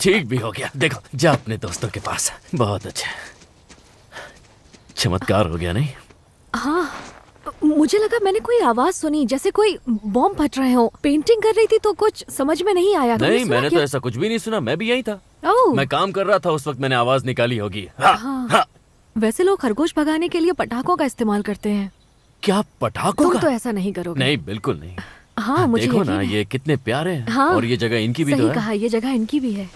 ठीक भी हो गया। देखो, जा अपने दोस्तों के पास। बहुत अच्छा, चमत्कार हो गया नहीं? हाँ, मुझे लगा मैंने कोई आवाज सुनी, जैसे कोई बॉम्ब फट रहे हो। पेंटिंग कर रही थी तो कुछ समझ में नहीं आया। नहीं, मैंने तो ऐसा कुछ भी नहीं सुना। मैं भी यहीं था। मैं काम कर रहा था उस वक्त, मैंने आवाज निकाली होगी। हाँ। वैसे लोग खरगोश भगाने के लिए पटाखों का इस्तेमाल करते हैं। क्या पटाखों तुम का? तो ऐसा नहीं करोगे। नहीं, बिल्कुल नहीं। हाँ, मुझे देखो यकीन ना, है। ये कितने प्यारे हैं। हाँ, और ये जगह इनकी भी तो सही है। कहा, ये जगह इनकी भी है।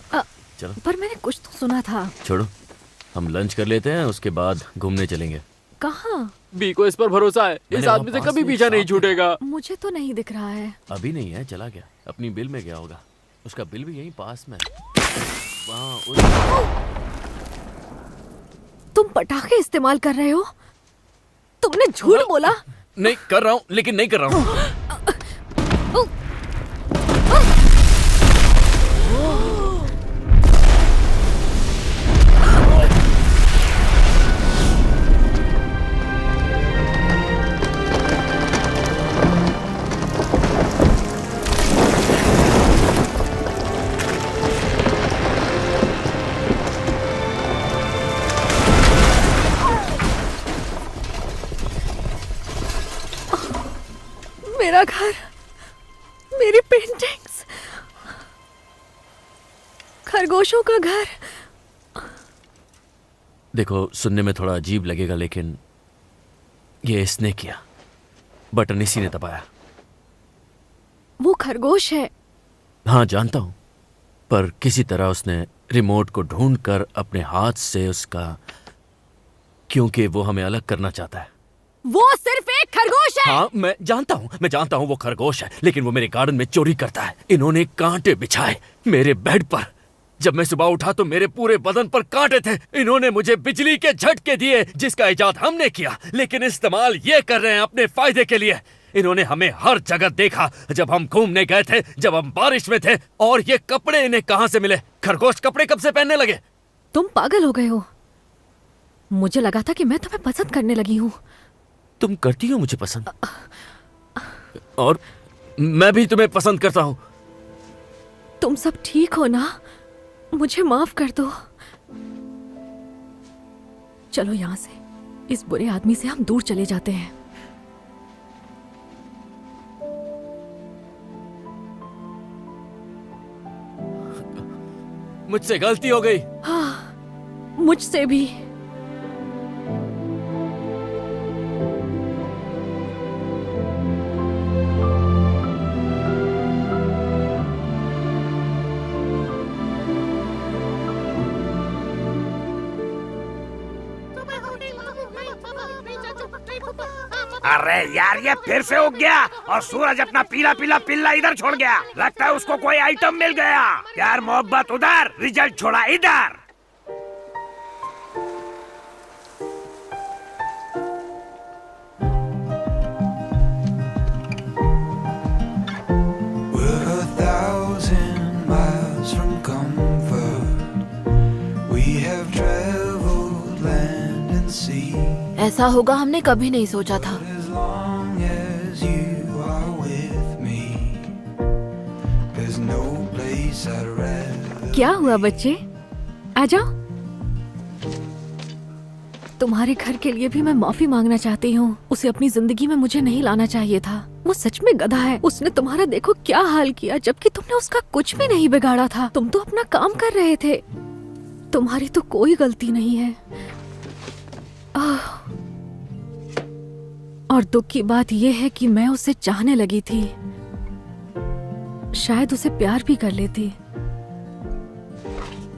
चलो, पर मैंने कुछ तो सुना था। छोड़ो, हम लंच कर लेते हैं, उसके बाद घूमने चलेंगे। कहाँ? बी को इस पर भरोसा है। इस आदमी से कभी पीछा नहीं छूटेगा। मुझे तो नहीं दिख रहा है। अभी नहीं है, चला गया। अपनी बिल में गया होगा। उसका बिल भी यहीं पास में है। तुम पटाखे इस्तेमाल कर रहे हो? तुमने झूठ बोला। नहीं कर रहा हूँ, लेकिन नहीं कर रहा हूँ। मेरा घर, मेरी पेंटिंग्स, खरगोशों का घर। देखो, सुनने में थोड़ा अजीब लगेगा, लेकिन ये इसने किया। बटन इसी ने दबाया। वो खरगोश है। हाँ, जानता हूं, पर किसी तरह उसने रिमोट को ढूंढकर अपने हाथ से उसका, क्योंकि वो हमें अलग करना चाहता है। वो सिर्फ एक खरगोश है। हाँ, मैं जानता हूँ वो खरगोश है, लेकिन वो मेरे गार्डन में चोरी करता है। इन्होंने कांटे बिछाए मेरे बेड पर। जब मैं सुबह उठा तो मेरे पूरे बदन पर कांटे थे। इन्होंने मुझे बिजली के झटके दिए जिसका इजाद हमने किया, लेकिन इस्तेमाल ये कर रहे हैं अपने फायदे के लिए। इन्होंने हमें हर जगह देखा, जब हम घूमने गए थे, जब हम बारिश में थे। और ये कपड़े इन्हें कहाँ से मिले? खरगोश कपड़े कब से पहनने लगे? तुम पागल हो गए हो। मुझे लगा था कि मैं तुम्हें पसंद करने लगी हूँ। तुम करती हो मुझे पसंद, और मैं भी तुम्हें पसंद करता हूँ। तुम सब ठीक हो ना? मुझे माफ कर दो। चलो यहाँ से, इस बुरे आदमी से हम दूर चले जाते हैं। मुझसे गलती हो गई। हाँ, मुझसे भी। अरे यार, ये फिर से उग गया और सूरज अपना पीला पीला पिल्ला इधर छोड़ गया। लगता है उसको कोई आइटम मिल गया। प्यार मोहब्बत उधर, रिजल्ट छोड़ा इधर। We're 1,000 miles from comfort. We have traveled land and sea. ऐसा होगा हमने कभी नहीं सोचा था। As long as you are with me, there's no place I'd rather. क्या हुआ बच्चे? आ जाओ। तुम्हारे घर के लिए भी मैं माफी मांगना चाहती हूँ। उसे अपनी जिंदगी में मुझे नहीं लाना चाहिए था। वो सच में गधा है। उसने तुम्हारा देखो क्या हाल किया, जबकि तुमने उसका कुछ भी नहीं बिगाड़ा था। तुम तो अपना काम कर रहे थे। तुम्हारी तो कोई गलती नहीं है। और दुख की बात यह है कि मैं उसे चाहने लगी थी। शायद उसे प्यार भी कर लेती।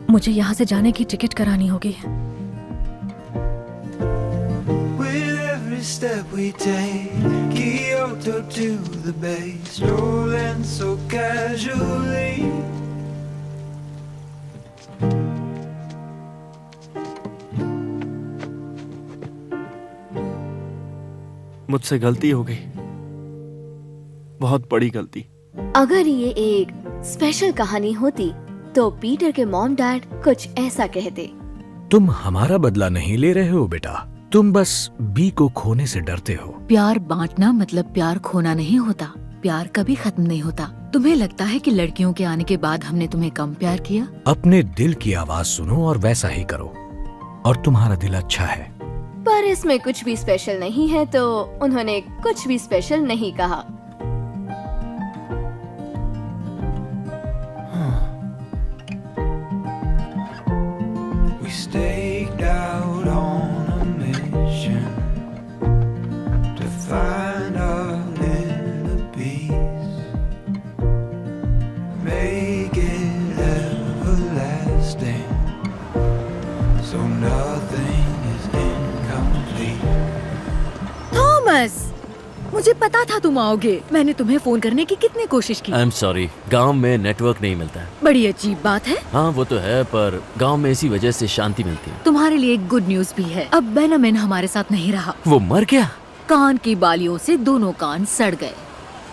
मुझे यहाँ से जाने की टिकट करानी होगी। With every step we take, Kyoto to the bay, strolling so casually. मुझसे गलती हो गई, बहुत बड़ी गलती। अगर ये एक स्पेशल कहानी होती तो पीटर के मॉम डैड कुछ ऐसा कहते। तुम हमारा बदला नहीं ले रहे हो बेटा, तुम बस बी को खोने से डरते हो। प्यार बांटना मतलब प्यार खोना नहीं होता। प्यार कभी खत्म नहीं होता। तुम्हें लगता है कि लड़कियों के आने के बाद हमने तुम्हें कम प्यार किया? अपने दिल की आवाज सुनो और वैसा ही करो, और तुम्हारा दिल अच्छा है। पर इसमें कुछ भी स्पेशल नहीं है, तो उन्होंने कुछ भी स्पेशल नहीं कहा। We staked out on a mission to find our inner peace, make it everlasting, so nothing is incomplete. Thomas, मुझे पता था तुम आओगे। मैंने तुम्हें फोन करने की कितनी कोशिश की। आई एम सॉरी, गांव में नेटवर्क नहीं मिलता है। बड़ी अजीब बात है। हाँ वो तो है, पर गांव में इसी वजह से शांति मिलती है। तुम्हारे लिए एक गुड न्यूज भी है। अब बेनामिन हमारे साथ नहीं रहा। वो मर गया? कान की बालियों से दोनों कान सड़ गए।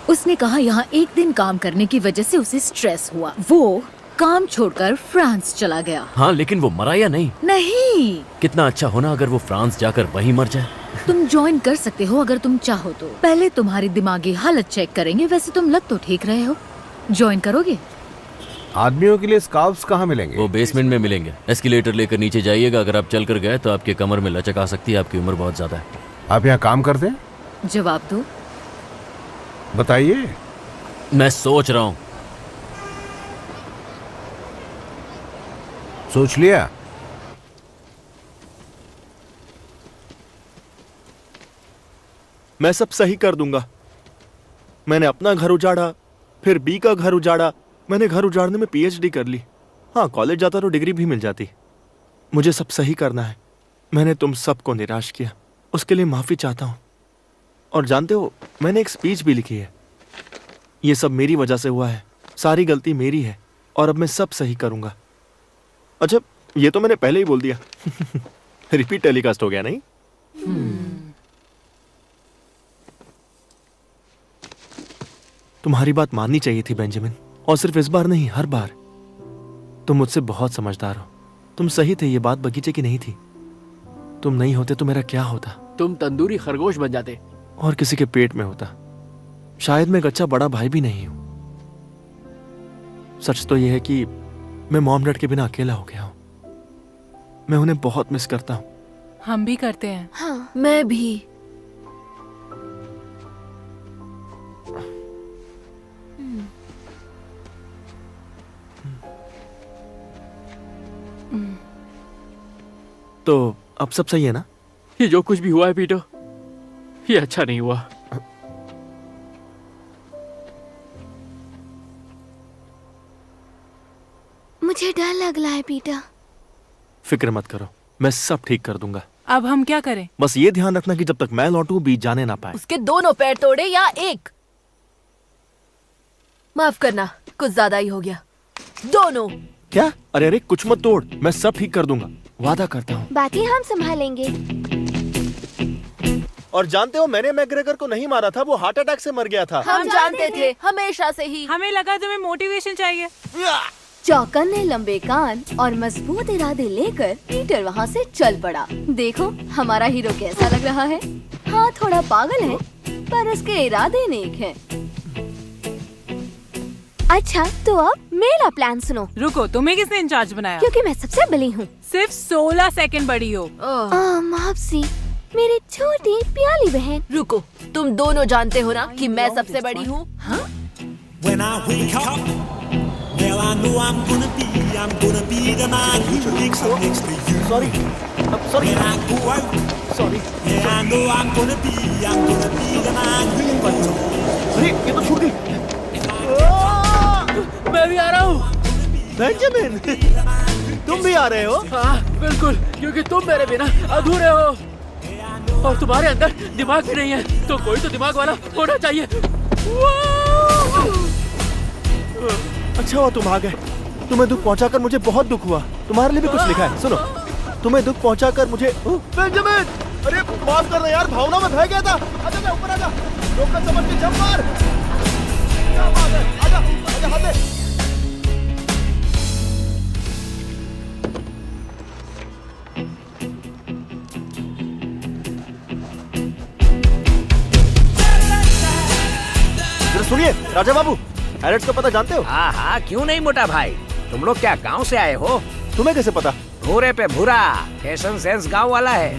उसने कहा यहाँ एक दिन काम करने की वजह से उसे स्ट्रेस हुआ। वो काम छोड़कर फ्रांस चला गया। हाँ, लेकिन वो मरा या नहीं? नहीं। कितना अच्छा होना अगर वो फ्रांस जाकर वहीं मर जाए। तुम ज्वाइन कर सकते हो अगर तुम चाहो तो। पहले तुम्हारी दिमागी हालत चेक करेंगे। वैसे तुम लग तो ठीक रहे हो। ज्वाइन करोगे? आदमियों के लिए स्कार्फ्स कहाँ मिलेंगे? वो बेसमेंट में मिलेंगे। एस्केलेटर लेकर नीचे जाइएगा। अगर आप चल कर गए तो आपके कमर में लचक आ सकती है। आपकी उम्र बहुत ज्यादा है। आप यहाँ काम करते हैं? जवाब दो। बताइए। मैं सोच रहा हूँ। सोच लिया? मैं सब सही कर दूंगा। मैंने अपना घर उजाड़ा, फिर बी का घर उजाड़ा। मैंने घर उजाड़ने में पीएचडी कर ली। हाँ, कॉलेज जाता तो डिग्री भी मिल जाती। मुझे सब सही करना है। मैंने तुम सबको निराश किया, उसके लिए माफी चाहता हूँ। और जानते हो, मैंने एक स्पीच भी लिखी है। ये सब मेरी वजह से हुआ है। सारी गलती मेरी है और अब मैं सब सही करूंगा। अच्छा, ये तो मैंने पहले ही बोल दिया। रिपीट टेलीकास्ट हो गया नहीं? तुम्हारी बात माननी चाहिए थी बेंजामिन, और सिर्फ इस बार नहीं, हर बार। तुम मुझसे बहुत समझदार हो। तुम सही थे, ये बात बगीचे की नहीं थी। तुम नहीं होते तो मेरा क्या होता? तुम तंदूरी खरगोश बन जाते और किसी के पेट में होता। शायद मैं एक अच्छा बड़ा भाई भी नहीं हूं। सच तो यह है कि मैं मॉम डैड के बिना अकेला हो गया हूं। मैं उन्हें बहुत मिस करता हूं। हम भी करते हैं। हाँ, मैं भी। तो अब सब सही है ना? ये जो कुछ भी हुआ है पीटर, ये अच्छा नहीं हुआ। मुझे डर लग रहा है पीटर। फिक्र मत करो, मैं सब ठीक कर दूंगा। अब हम क्या करें? बस ये ध्यान रखना कि जब तक मैं लौटूं बीच जाने ना पाए। उसके दोनों पैर तोड़े या एक? माफ करना, कुछ ज्यादा ही हो गया। दोनों। क्या? अरे अरे, कुछ मत तोड़, मैं सब ठीक कर दूंगा, वादा करता हूँ। बाकी हम संभालेंगे। और जानते हो, मैंने मैकग्रेगर को नहीं मारा था, वो हार्ट अटैक से मर गया था। हम जानते थे, हमेशा से ही। हमें लगा तुम्हें मोटिवेशन चाहिए। चौकन्ने लंबे कान और मजबूत इरादे लेकर पीटर वहाँ से चल पड़ा। देखो हमारा हीरो कैसा लग रहा है। हाँ, थोड़ा पागल है, पर उसके इरादे नेक हैं। अच्छा, तो अब मेरा प्लान सुनो। रुको, तुम्हें किसने इंचार्ज बनाया? क्योंकि मैं सबसे बड़ी हूँ। सिर्फ 16 सेकंड बड़ी हो। मापसी, मेरी छोटी प्याली बहन। रुको, तुम दोनों जानते हो ना कि मैं सबसे बड़ी हूँ। When I wake up, well I know I'm gonna be the man who wakes up next to you. Sorry. When I go out, yeah I know I'm gonna be the man who wakes up. अरे ये तो छूट गई। मैं भी आ रहा हूँ। Benjamin, तुम भी आ रहे हो? हाँ बिल्कुल, क्योंकि तुम मेरे बिना अधूरे हो और तुम्हारे अंदर दिमाग भी नहीं है, तो कोई तो दिमाग वाला होना चाहिए। अच्छा हुआ तुम आ गए। तुम्हें दुख पहुंचाकर मुझे बहुत दुख हुआ। तुम्हारे लिए भी कुछ लिखा है, सुनो। तुम्हें दुख पहुंचाकर मुझे। बेंजामिन, अरे माफ करना यार, भावना में बह गया था। आजा ऊपर आजा, रोककर समझ के जंप मार। क्या बात है, आजा आजा, हाथ दे। सुनिए राजा बाबू, हैरिट्स का पता जानते हो? हाँ हाँ, क्यों नहीं मोटा भाई। तुम लोग क्या गांव से आए हो? तुम्हें कैसे पता? भूरे पे भूरा, फैशन सेंस गांव वाला है।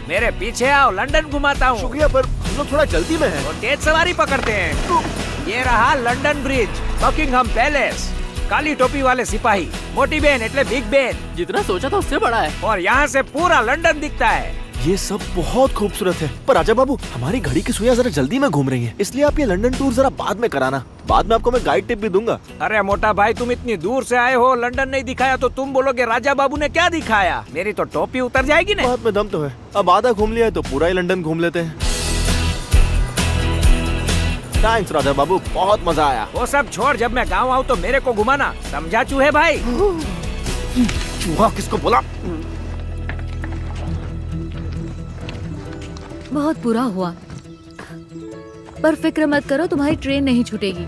मेरे पीछे आओ, लंदन घुमाता हूँ। शुक्रिया, पर हम लोग थोड़ा जल्दी में हैं। तो तेज सवारी पकड़ते हैं। ये रहा लंदन ब्रिज, बकिंगहम पैलेस, काली टोपी वाले सिपाही, मोटी बहन एटले बिग बहन। जितना सोचा था उससे बड़ा है। और यहाँ से पूरा लंदन दिखता है। ये सब बहुत खूबसूरत है, पर राजा बाबू हमारी घड़ी की सुइयां जरा जल्दी में घूम रही हैं, इसलिए आप ये लंदन टूर जरा बाद में कराना। बाद में आपको मैं गाइड टिप भी दूंगा। अरे मोटा भाई, तुम इतनी दूर से आए हो, लंदन नहीं दिखाया तो तुम बोलोगे राजा बाबू ने क्या दिखाया। मेरी तो टोपी उतर जाएगी ना। बात में दम तो है। अब आधा घूम लिया है तो पूरा ही लंदन घूम लेते हैं। थैंक्स राजा बाबू, बहुत मजा आया। वो सब छोड़, जब मैं गाँव आऊँ तो मेरे को घुमाना, समझा चूहे भाई? चूहा किसको बोला? बहुत बुरा हुआ, पर फिक्र मत करो, तुम्हारी ट्रेन नहीं छूटेगी।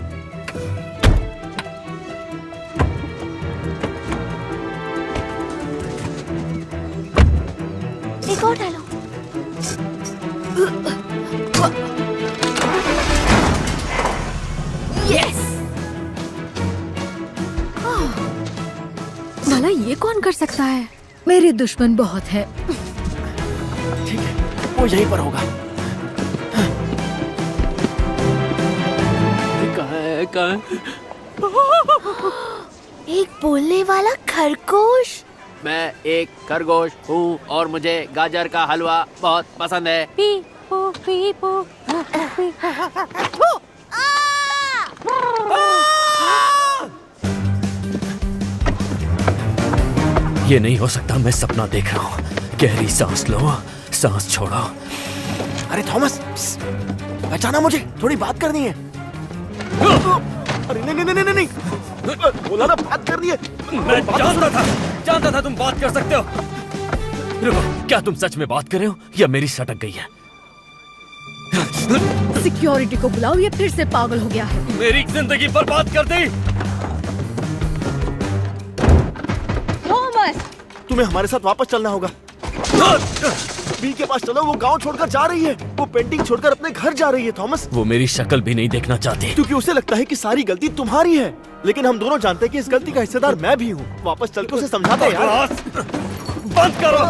एक और डालो। यस। भला ये कौन कर सकता है? मेरे दुश्मन बहुत है। ठीक है, वो यहीं पर होगा। कहाँ? एक बोलने वाला खरगोश। मैं एक खरगोश हूँ और मुझे गाजर का हलवा बहुत पसंद है। पीपो पीपो ये नहीं हो सकता, मैं सपना देख रहा हूँ। गहरी सांस लो, सांस छोड़ो। अरे थॉमस, पहचाना मुझे? थोड़ी बात करनी है। अरे नहीं नहीं नहीं नहीं नहीं। बोला ना बात करनी है। मैं जानता था तुम बात कर सकते हो। रुको, क्या तुम सच में बात कर रहे हो या मेरी सटक गई है? सिक्योरिटी को बुलाओ, ये फिर से पागल हो गया है। मेरी जिंदगी बर्बाद कर दी। थॉमस, तुम्हें हमारे साथ वापस चलना होगा। बी के पास चलो, वो गांव छोड़कर जा रही है। वो पेंटिंग छोड़कर अपने घर जा रही है थॉमस। वो मेरी शक्ल भी नहीं देखना चाहती क्योंकि उसे लगता है कि सारी गलती तुम्हारी है, लेकिन हम दोनों जानते हैं कि इस गलती का हिस्सेदार मैं भी हूँ। वापस चल के उसे समझाते हैं यार। बंद करो।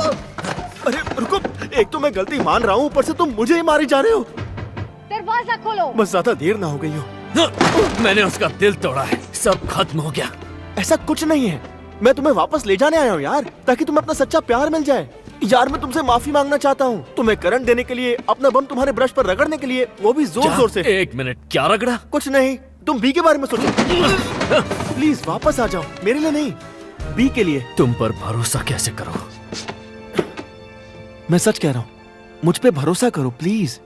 अरे रुको, एक तो मैं गलती मान रहा हूँ, ऊपर से तुम मुझे ही मारी जा रहे हो। दरवाजा खोलो। बस ज्यादा देर ना हो गई हो। मैंने उसका दिल तोड़ा है, सब खत्म हो गया। ऐसा कुछ नहीं है, मैं तुम्हें वापस ले जाने आया हूँ यार, ताकि तुम्हें अपना सच्चा प्यार मिल जाए। यार मैं तुमसे माफी मांगना चाहता हूँ, तुम्हें करंट देने के लिए, अपना बम तुम्हारे ब्रश पर रगड़ने के लिए, वो भी जोर जोर से। एक मिनट, क्या रगड़ा? कुछ नहीं, तुम बी के बारे में सोचो। प्लीज वापस आ जाओ, मेरे लिए नहीं, बी के लिए। तुम पर भरोसा कैसे करो? मैं सच कह रहा हूँ, मुझ पे भरोसा करो प्लीज।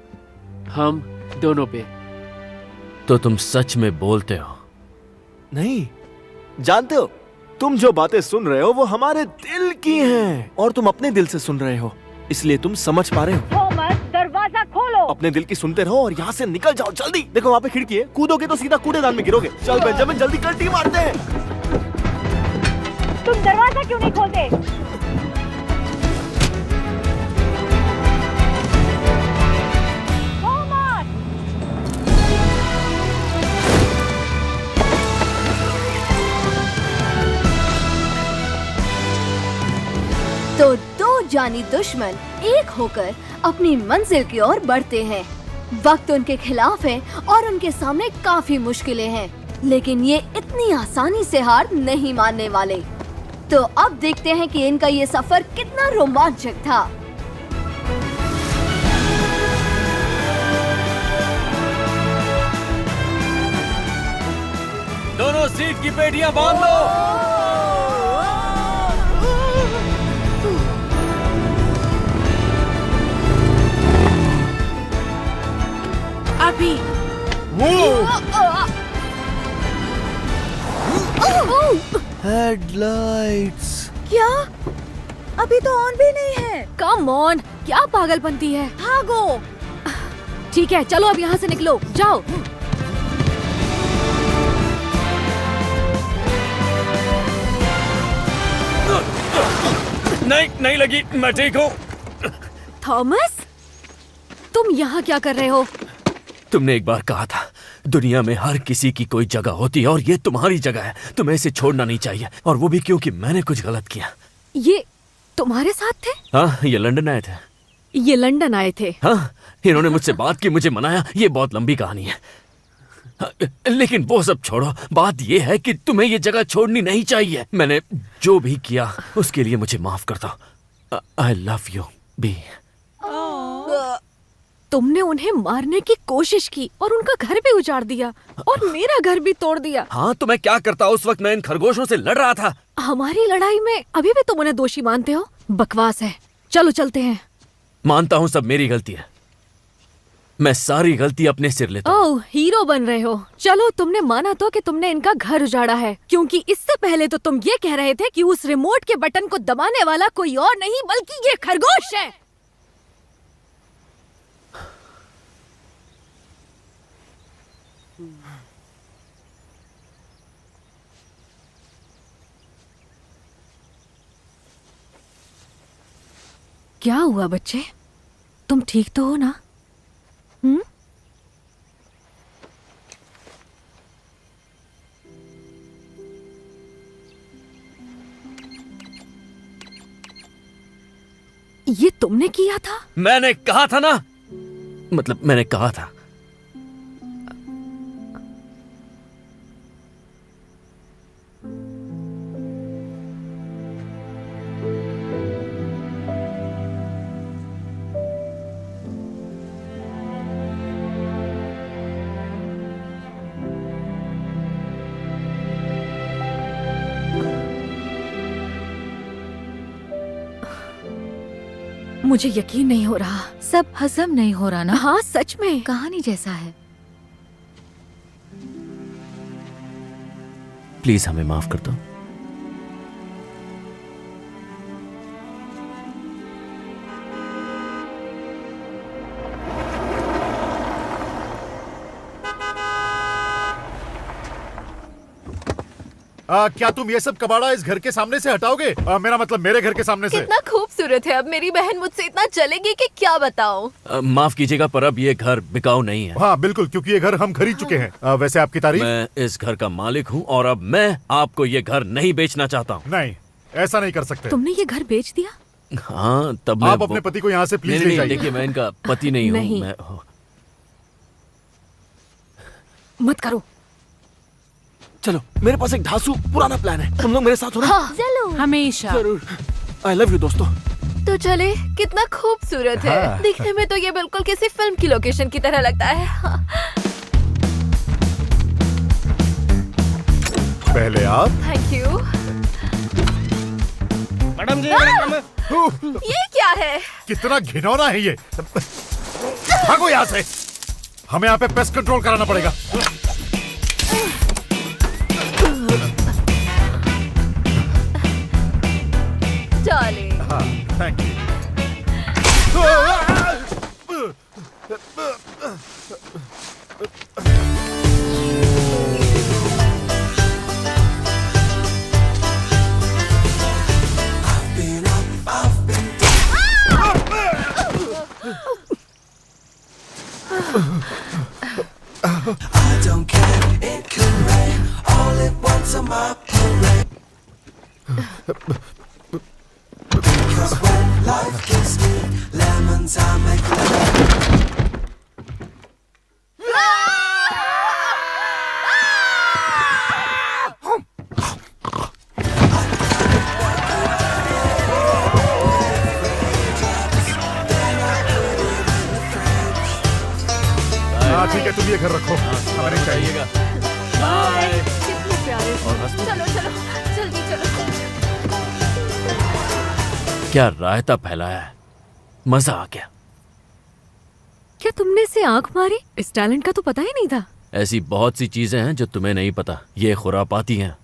हम दोनों पे। तो तुम सच में बोलते हो? नहीं, जानते हो, तुम जो बातें सुन रहे हो वो हमारे दिल की हैं, और तुम अपने दिल से सुन रहे हो, इसलिए तुम समझ पा रहे हो। थॉमस, दरवाजा खोलो। अपने दिल की सुनते रहो और यहाँ से निकल जाओ जल्दी। देखो वहाँ पे खिड़की है, कूदोगे तो सीधा कूड़ेदान में गिरोगे। चल बेंजामिन, जल्दी कल्टी मारते हैं। तुम दरवाजा क्यों नहीं खोलते? तो दो जानी दुश्मन एक होकर अपनी मंजिल की ओर बढ़ते हैं। वक्त उनके खिलाफ है और उनके सामने काफी मुश्किलें हैं, लेकिन ये इतनी आसानी से हार नहीं मानने वाले। तो अब देखते हैं कि इनका ये सफर कितना रोमांचक था। दोनों सीट की पेटियां बांध लो। अभी हेडलाइट्स। क्या? अभी तो ऑन भी नहीं है। कम ऑन, क्या पागलपंती है। भागो। ठीक है, चलो अब यहाँ से निकलो, जाओ। नहीं लगी, मैं ठीक हूँ। थॉमस, तुम यहाँ क्या कर रहे हो? तुमने एक बार कहा था, दुनिया में हर किसी की कोई जगह होती है और ये तुम्हारी जगह है। तुम्हें इसे छोड़ना नहीं चाहिए, और वो भी क्योंकि मैंने कुछ गलत किया। ये तुम्हारे साथ थे? हाँ, ये लंदन आए थे। ये लंदन आए थे? हाँ, इन्होंने मुझसे बात की, मुझे मनाया। ये बहुत लंबी कहानी है, लेकिन वो सब छोड़ो। बात ये है कि तुम्हें ये जगह छोड़नी नहीं चाहिए। मैंने जो भी किया उसके लिए मुझे माफ कर दो। I love you B. तुमने उन्हें मारने की कोशिश की और उनका घर भी उजाड़ दिया और मेरा घर भी तोड़ दिया। हाँ, तो मैं क्या करता? उस वक्त मैं इन खरगोशों से लड़ रहा था। हमारी लड़ाई में अभी भी तुम उन्हें दोषी मानते हो? बकवास है। चलो चलते हैं। मानता हूँ सब मेरी गलती है, मैं सारी गलती अपने सिर लेता हूँ। ओह, हीरो बन रहे हो। चलो, तुमने माना तो कि तुमने इनका घर उजाड़ा है, क्योंकि इससे पहले तो तुम ये कह रहे थे कि उस रिमोट के बटन को दबाने वाला कोई और नहीं बल्कि ये खरगोश है। क्या हुआ बच्चे, तुम ठीक तो हो ना? ये तुमने किया था? मैंने कहा था ना, मतलब मैंने कहा था। मुझे यकीन नहीं हो रहा। सब हजम नहीं हो रहा ना? हाँ, सच में कहानी जैसा है। प्लीज हमें माफ कर दो। क्या तुम ये सब कबाड़ा इस घर के सामने से हटाओगे? मेरा मतलब मेरे घर के सामने से। कितना खूबसूरत है। अब मेरी बहन मुझसे इतना चलेगी कि क्या बताऊं। माफ कीजिएगा पर अब ये घर बिकाऊ नहीं है। हाँ बिल्कुल, क्योंकि ये घर हम खरीद चुके हैं। वैसे आपकी तारीफ? मैं इस घर का मालिक हूँ और अब मैं आपको ये घर नहीं बेचना चाहता हूँ। नहीं, ऐसा नहीं कर सकते। तुमने ये घर बेच दिया? हाँ तब आप अपने पति को यहाँ से प्लीज ले जाइए। देखिए मैं इनका पति नहीं हूँ। नहीं। मैं मत करो। चलो, मेरे पास एक धांसू पुराना प्लान है, तुम लोग मेरे साथ हो ना? हाँ, चलो। हमेशा। जरूर। आई लव यू दोस्तों। तो चले, कितना खूबसूरत है। हाँ। दिखने में तो ये बिल्कुल किसी फिल्म की लोकेशन की तरह लगता है। हाँ। पहले आप। Thank you. मैडम जी, ये क्या है? कितना घिनौना है ये। भागो यहाँ से। हमें यहाँ पे पेस्ट कंट्रोल कराना पड़ेगा। डार्लिंग। हाँ, thank you. I don't care, it can rain all at once on my parade. Because when life gives me lemons, I make lemons. हाँ ठीक है, तुम ये घर रखो, हमें नहीं चाहिएगा। कितने प्यारे। चलो चलो, जल्दी चलो। क्या रायता फैलाया है, मजा आ गया। क्या तुमने इसे आंख मारी? इस टैलेंट का तो पता ही नहीं था। ऐसी बहुत सी चीजें हैं जो तुम्हें नहीं पता, ये खुरापाती हैं।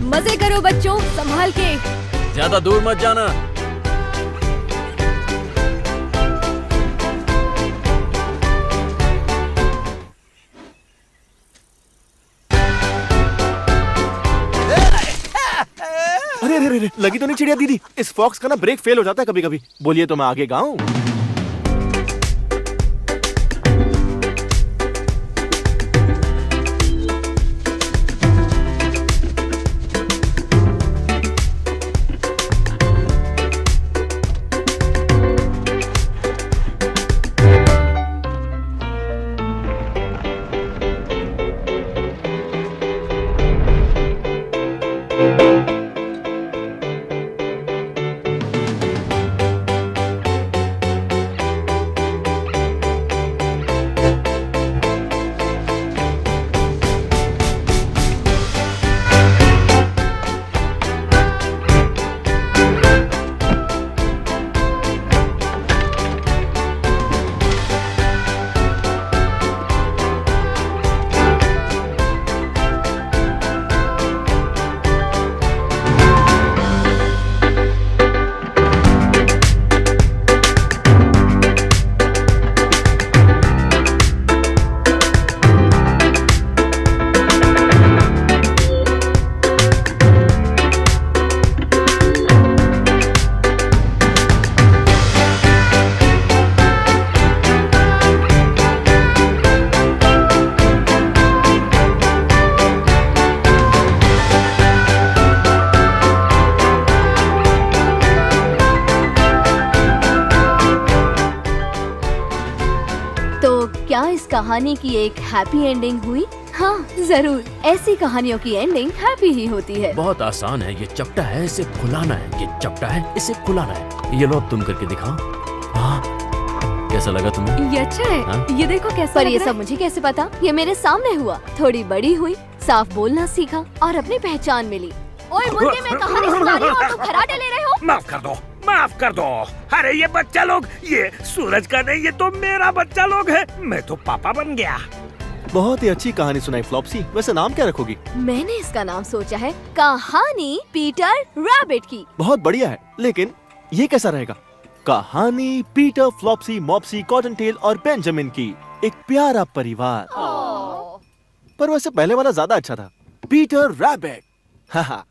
मजे करो बच्चों, संभाल के। ज्यादा दूर मत जाना। अरे अरे अरे, लगी तो नहीं चिड़िया दीदी? इस फॉक्स का ना ब्रेक फेल हो जाता है कभी कभी। बोलिए तो मैं आगे गाऊं? कहानी की एक हैप्पी एंडिंग हुई? हाँ जरूर, ऐसी कहानियों की एंडिंग हैप्पी ही होती है। बहुत आसान है, ये चपटा है इसे फुलाना है, ये चपटा है इसे फुलाना है। ये लो अब तुम करके दिखाओ। हाँ कैसा लगा तुम्हें? ये अच्छा है। हाँ? ये देखो कैसा पर लग ये रहा सब है। मुझे कैसे पता? ये मेरे सामने हुआ। थोड़ी बड़ी हुई, साफ बोलना सीखा और अपनी पहचान मिली। ओए मुर्गे, मैं कहानी सुना रही हूँ और तुम खराटे ले रहे हो। माफ कर दो, माफ कर दो। अरे ये बच्चा लोग, ये सूरज का नहीं, ये तो मेरा बच्चा लोग है। मैं तो पापा बन गया। बहुत ही अच्छी कहानी सुनाई फ्लॉप्सी। वैसे नाम क्या रखोगी? मैंने इसका नाम सोचा है कहानी पीटर रैबिट की। बहुत बढ़िया है, लेकिन ये कैसा रहेगा? कहानी पीटर, फ्लॉप्सी, मॉप्सी, कॉटनटेल और बेंजामिन की, एक प्यारा परिवार। पर वैसे पहले वाला ज्यादा अच्छा था, पीटर रैबिट। हाँ।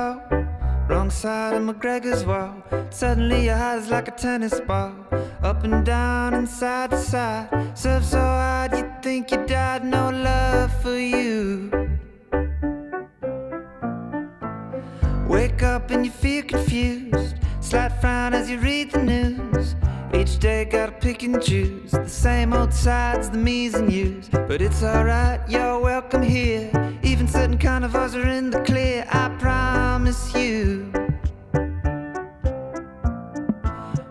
fall. Wrong side of McGregor's wall. Suddenly your heart is like a tennis ball. Up and down and side to side. Serve so hard you think you died. No love for you. Wake up and you feel confused. Slight frown as you read the news. Each day gotta pick and choose. The same old sides, the me's and you's. But it's alright, you're welcome here. Even certain carnivores are in the clear, I promise you.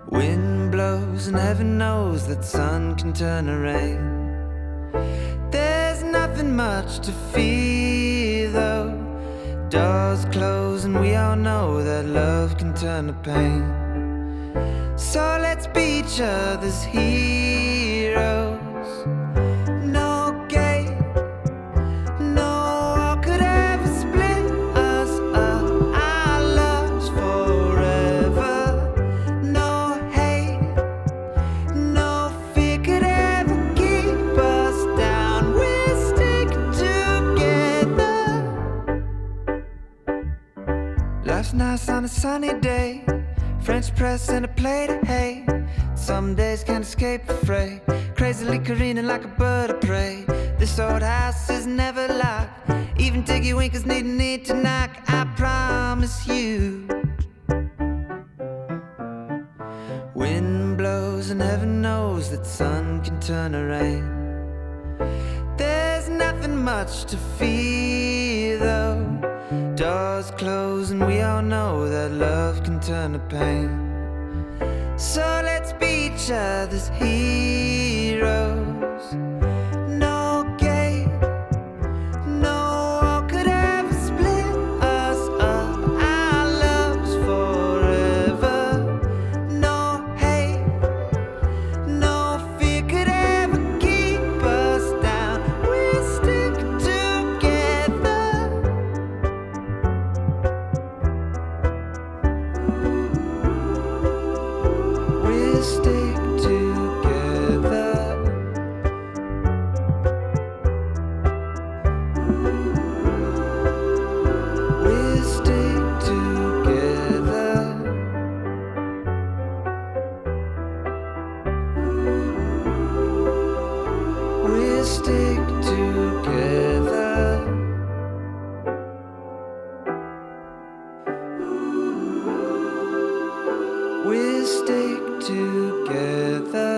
Wind blows and heaven knows that sun can turn to rain. There's nothing much to fear though. Doors close and we all know that love can turn to pain. So let's be each other's heroes. No gate, no wall could ever split us up. Our love's forever. No hate, no fear could ever keep us down. We'll stick together. Life's nice on a sunny day. French press and a plate of hay. Some days can't escape the fray. Crazily careening like a bird of prey. This old house is never locked. Even Tiggy Winkers need to knock. I promise you. Wind blows and heaven knows that sun can turn to rain. There's nothing much to fear though. Doors close and we all know that love can turn to pain. So let's be each other's heroes. No gate, no wall could ever split us up. Our love's forever. No hate, no fear could ever keep us down. We'll stick together. We'll stick together. We'll stick together. We'll stick together. We'll stick together.